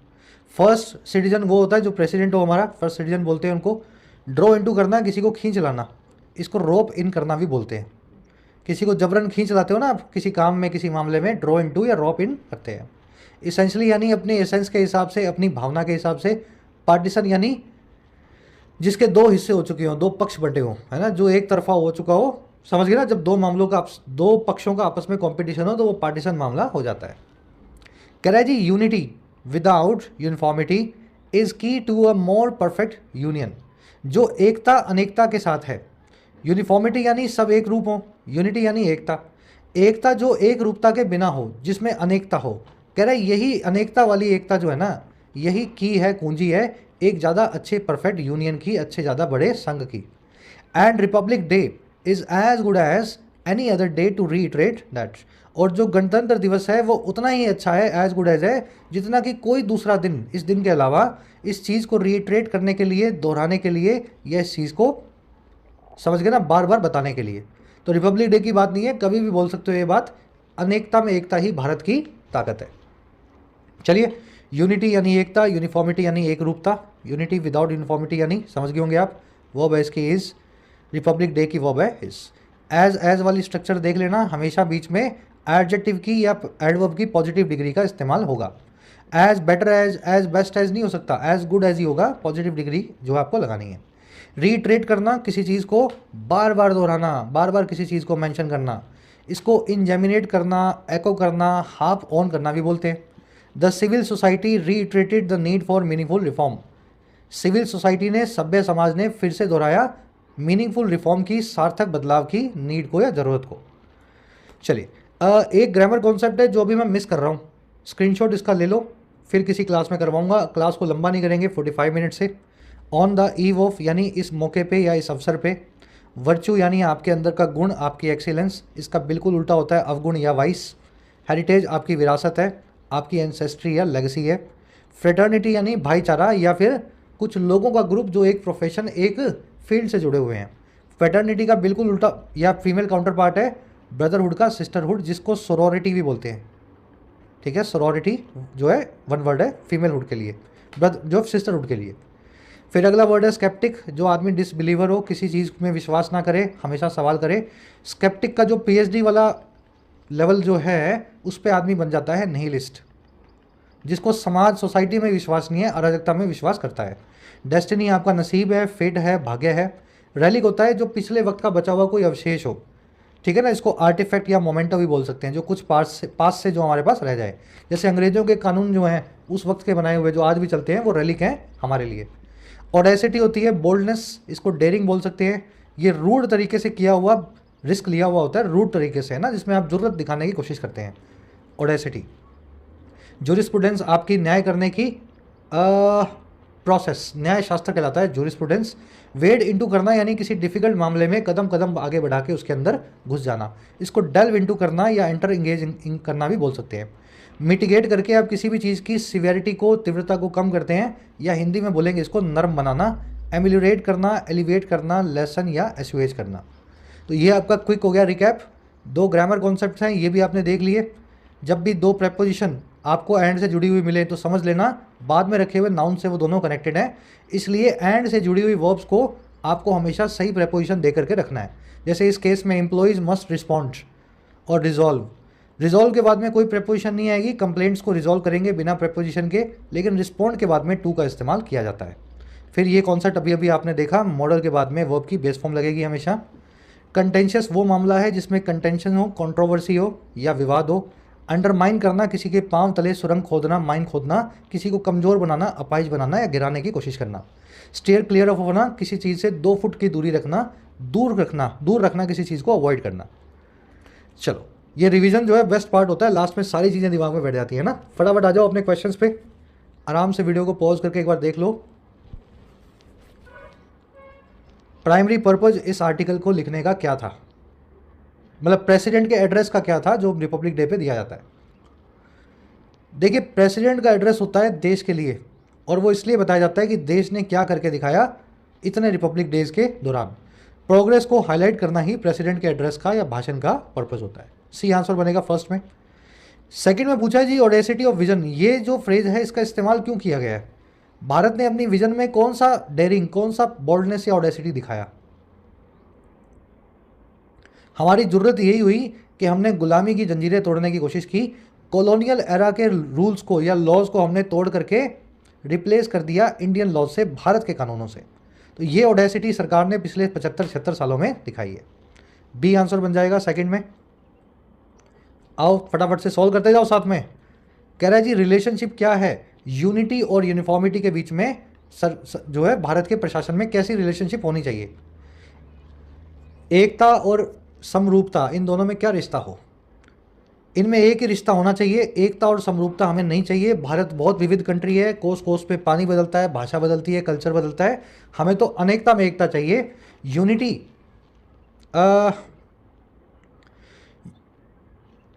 Speaker 1: फर्स्ट सिटीजन वो होता है जो प्रेसिडेंट हो हमारा, फर्स्ट सिटीजन बोलते हैं उनको। ड्रॉ इनटू करना, किसी को खींच लाना, इसको रोप इन करना भी बोलते हैं। किसी को जबरन खींच लाते हो ना आप किसी काम में, किसी मामले में, ड्रॉ इनटू या रोप इन करते हैं। इसेंशियली यानी अपने एसेंस के हिसाब से, अपनी भावना के हिसाब से। पार्टीशन यानी जिसके 2 हिस्से हो चुके हों, 2 पक्ष बंटे हों, है ना, जो एक तरफा हो चुका हो, समझ गए ना। जब 2 मामलों का, 2 पक्षों का आपस में कॉम्पिटिशन हो तो वो पार्टीशन मामला हो जाता है। कह रहा है जी unity without uniformity is key to a more perfect union. जो एकता अनेकता के साथ है, यूनिफॉर्मिटी यानी सब एक रूप हो, यूनिटी यानी एकता, एकता जो एक रूपता के बिना हो, जिसमें अनेकता हो। कह रहा है यही अनेकता वाली एकता जो है ना, यही की है, कुंजी है एक ज़्यादा अच्छे परफेक्ट यूनियन की, अच्छे ज़्यादा बड़े संघ की। And republic day is as good as any other day to reiterate that. और जो गणतंत्र दिवस है वो उतना ही अच्छा है, एज गुड एज है, जितना कि कोई दूसरा दिन इस दिन के अलावा इस चीज़ को रीट्रेट करने के लिए, दोहराने के लिए, या इस चीज़ को समझ गए ना, बार बार बताने के लिए। तो रिपब्लिक डे की बात नहीं है, कभी भी बोल सकते हो ये बात, अनेकता में एकता ही भारत की ताकत है। चलिए, यूनिटी यानी एकता, यूनिफॉर्मिटी यानी एक रूपता, यूनिटी विदाउट यूनिफॉर्मिटी यानी, समझ गए होंगे आप, वर्ब है इसकी इज, रिपब्लिक डे की वर्ब है इज। एज वाली स्ट्रक्चर देख लेना, हमेशा बीच में एडजेक्टिव की या एडवर्ब की पॉजिटिव डिग्री का इस्तेमाल होगा। As better as best as नहीं हो सकता, एज गुड एज ही होगा, पॉजिटिव डिग्री जो आपको लगानी है। रीट्रेट करना, किसी चीज़ को बार बार दोहराना, बार बार किसी चीज़ को मेंशन करना, इसको इंजेमिनेट करना, एको करना, हाफ ऑन करना भी बोलते हैं। The civil society reiterated the need for meaningful reform. Civil society ने, सभ्य समाज ने फिर से दोहराया मीनिंगफुल रिफॉर्म की, सार्थक बदलाव की नीड को या ज़रूरत को। चलिए, एक ग्रामर कॉन्सेप्ट है जो अभी मैं मिस कर रहा हूँ, स्क्रीनशॉट इसका ले लो, फिर किसी क्लास में करवाऊंगा, क्लास को लंबा नहीं करेंगे, 45 मिनट से। ऑन द ईव ऑफ यानी इस मौके पे या इस अवसर पे। वर्चू यानी आपके अंदर का गुण, आपकी एक्सीलेंस, इसका बिल्कुल उल्टा होता है अवगुण या वाइस। हेरिटेज आपकी विरासत है, आपकी एंसेस्ट्री या लेगेसी है। फ्रेटर्निटी यानी भाईचारा या फिर कुछ लोगों का ग्रुप जो एक प्रोफेशन, एक फील्ड से जुड़े हुए हैं। फ्रेटर्निटी का बिल्कुल उल्टा या फीमेल काउंटर पार्ट है ब्रदरहुड का सिस्टरहुड, जिसको सोरोरिटी भी बोलते हैं। ठीक है, सोरोरिटी जो है वन वर्ड है फीमेल हुड के लिए, जो सिस्टरहुड के लिए। फिर अगला वर्ड है स्केप्टिक, जो आदमी डिसबिलीवर हो, किसी चीज़ में विश्वास ना करे, हमेशा सवाल करे। स्केप्टिक का जो पीएचडी वाला लेवल जो है उस पर आदमी बन जाता है निहिलिस्ट, जिसको समाज, सोसाइटी में विश्वास नहीं है, अराजकता में विश्वास करता है। डेस्टिनी आपका नसीब है, फेट है, भाग्य है। रेलिक होता है जो पिछले वक्त का बचा हुआ कोई अवशेष हो, ठीक है ना, इसको आर्टिफैक्ट या मोमेंटो भी बोल सकते हैं, जो कुछ पास से जो हमारे पास रह जाए। जैसे अंग्रेजों के कानून जो हैं उस वक्त के बनाए हुए जो आज भी चलते हैं, वो रेलिक हैं हमारे लिए। ऑडेसिटी होती है बोल्डनेस, इसको डेयरिंग बोल सकते हैं। ये रूड तरीके से किया हुआ, रिस्क लिया हुआ होता है, रूड तरीके से है ना, जिसमें आप जुर्रत दिखाने की कोशिश करते हैं, ऑडेसिटी। जूरिस्प्रूडेंस आपकी न्याय करने की प्रोसेस, न्याय शास्त्र कहलाता है जूरिस्प्रूडेंस। वेड इनटू करना यानी किसी डिफिकल्ट मामले में कदम कदम आगे बढ़ा के उसके अंदर घुस जाना, इसको डेल्व इनटू करना या एंटर इंगेज करना भी बोल सकते हैं। मिटिगेट करके आप किसी भी चीज़ की सिवियरिटी को, तीव्रता को कम करते हैं, या हिंदी में बोलेंगे इसको नरम बनाना। एमिलियोरेट करना, एलिवेट करना, लेसन या एसुएज करना। तो ये आपका क्विक हो गया रिकैप। 2 ग्रामर कॉन्सेप्ट्स हैं, ये भी आपने देख लिए। जब भी 2 प्रेपोजिशन आपको एंड से जुड़ी हुई मिले तो समझ लेना बाद में रखे हुए नाउन से वो दोनों कनेक्टेड हैं, इसलिए एंड से जुड़ी हुई वर्ब्स को आपको हमेशा सही प्रेपोजिशन दे करके रखना है। जैसे इस केस में एम्प्लॉइज मस्ट रिस्पॉन्ड और रिजॉल्व, रिजॉल्व के बाद में कोई प्रेपोजिशन नहीं आएगी, कंप्लेंट्स को रिजॉल्व करेंगे बिना प्रेपोजिशन के, लेकिन रिस्पॉन्ड के बाद में टू का इस्तेमाल किया जाता है। फिर ये कॉन्सेप्ट अभी अभी आपने देखा, मॉडल के बाद में वर्ब की बेस फॉर्म लगेगी हमेशा। कंटेंशियस वो मामला है जिसमें कंटेंशन हो, कंट्रोवर्सी हो या विवाद हो। अंडरमाइन करना, किसी के पांव तले सुरंग खोदना, माइन खोदना, किसी को कमज़ोर बनाना, अपाहिज बनाना या गिराने की कोशिश करना। स्टेयर क्लियर ऑफ होना, किसी चीज़ से 2 फुट की दूरी रखना, दूर रखना किसी चीज़ को अवॉइड करना। चलो, ये रिवीजन जो है बेस्ट पार्ट होता है, लास्ट में सारी चीज़ें दिमाग में बैठ जाती है ना। फटाफट आ जाओ अपने क्वेश्चंस पे, आराम से वीडियो को पॉज करके एक बार देख लो। प्राइमरी पर्पज इस आर्टिकल को लिखने का क्या था, मतलब प्रेसिडेंट के एड्रेस का क्या था जो रिपब्लिक डे पे दिया जाता है। देखिए, प्रेसिडेंट का एड्रेस होता है देश के लिए, और वो इसलिए बताया जाता है कि देश ने क्या करके दिखाया इतने रिपब्लिक डेज के दौरान। प्रोग्रेस को हाईलाइट करना ही प्रेसिडेंट के एड्रेस का या भाषण का पर्पस होता है। सी आंसर बनेगा फर्स्ट में। सेकंड में पूछा जी ऑडेसिटी ऑफ विजन, ये जो फ्रेज है इसका इस्तेमाल क्यों किया गया है। भारत ने अपनी विजन में कौन सा डेयरिंग, कौन सा बोल्डनेस या ऑडेसिटी दिखाया। हमारी जरूरत यही हुई कि हमने गुलामी की जंजीरें तोड़ने की कोशिश की, कॉलोनियल एरा के रूल्स को या लॉज को हमने तोड़ करके रिप्लेस कर दिया इंडियन लॉज से, भारत के कानूनों से। तो ये ऑडेसिटी सरकार ने पिछले 75-76 सालों में दिखाई है। बी आंसर बन जाएगा सेकंड में। आओ फटाफट से सॉल्व करते जाओ साथ में। कह रहा है जी रिलेशनशिप क्या है यूनिटी और यूनिफॉर्मिटी के बीच में, जो है भारत के प्रशासन में कैसी रिलेशनशिप होनी चाहिए। एकता और समरूपता, इन दोनों में क्या रिश्ता हो। इनमें एक ही रिश्ता होना चाहिए, एकता और समरूपता हमें नहीं चाहिए। भारत बहुत विविध कंट्री है, कोस कोस पे पानी बदलता है, भाषा बदलती है, कल्चर बदलता है, हमें तो अनेकता में एकता चाहिए। यूनिटी,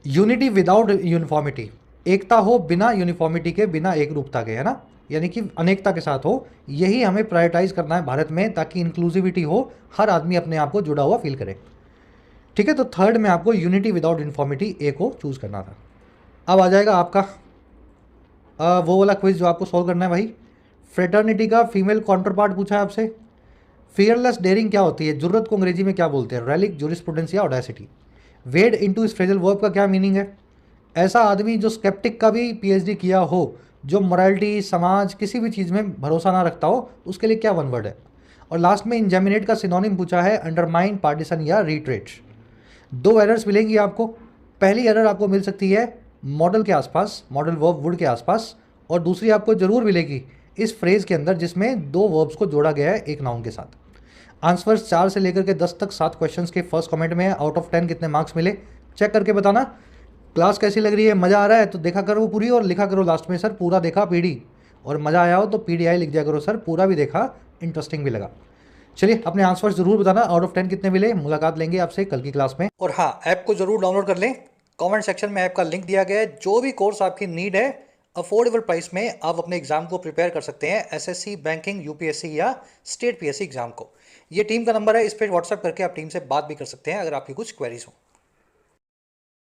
Speaker 1: यूनिटी विदाउट यूनिफॉर्मिटी, एकता हो बिना यूनिफॉर्मिटी के, बिना एक रूपता के, है ना, यानी कि अनेकता के साथ हो, यही हमें प्रायोरिटाइज करना है भारत में, ताकि इंक्लूसिविटी हो, हर आदमी अपने आप को जुड़ा हुआ फील करे। ठीक है, तो थर्ड में आपको यूनिटी विदाउट यूनिफॉर्मिटी ए को चूज़ करना था। अब आ जाएगा आपका वो वाला क्विज जो आपको सॉल्व करना है भाई। फ्रेटर्निटी का फीमेल काउंटर पार्ट पूछा है आपसे। फियरलेस डेयरिंग क्या होती है, जुर्रत को अंग्रेजी में क्या बोलते हैं, रेलिक, जूरिस्प्रूडेंस या ऑडेसिटी। वेड इनटू इस फ्रेजल वर्ब का क्या मीनिंग है, ऐसा आदमी जो स्केप्टिक का भी पीएचडी किया हो, जो मोरालिटी, समाज, किसी भी चीज़ में भरोसा ना रखता हो, उसके लिए क्या वन वर्ड है। और लास्ट में इंजेमिनेट का सिनोनिम पूछा है, अंडरमाइन, पार्टीशन या रिट्रेट। दो एरर्स मिलेंगी आपको। पहली एरर आपको मिल सकती है मॉडल के आसपास, मॉडल वर्ब वुड के आसपास, और दूसरी आपको जरूर मिलेगी इस फ्रेज के अंदर जिसमें दो वर्ब्स को जोड़ा गया है एक नाउन के साथ। आंसर्स 4 से लेकर के 10 तक 7 क्वेश्चंस के फर्स्ट कमेंट में है। आउट ऑफ 10 कितने मार्क्स मिले चेक करके बताना। क्लास कैसी लग रही है, मज़ा आ रहा है तो देखा करो पूरी, और लिखा करो लास्ट में सर पूरा देखा पीडी, और मज़ा आया हो तो पीडीआई लिख दिया करो सर पूरा भी देखा, इंटरेस्टिंग भी लगा। चलिए अपने आंसर्स जरूर बताना, आउट ऑफ 10 कितने मिले। मुलाकात लेंगे आपसे कल की क्लास में। और हाँ, ऐप को जरूर डाउनलोड कर लें, कमेंट सेक्शन में ऐप का लिंक दिया गया है। जो भी कोर्स आपकी नीड है, अफोर्डेबल प्राइस में आप अपने एग्जाम को प्रिपेयर कर सकते हैं, एसएससी, बैंकिंग, यूपीएससी या स्टेट पीएससी एग्जाम को। ये टीम का नंबर है, इस पर व्हाट्सएप करके आप टीम से बात भी कर सकते हैं अगर आपकी कुछ क्वेरीज हो।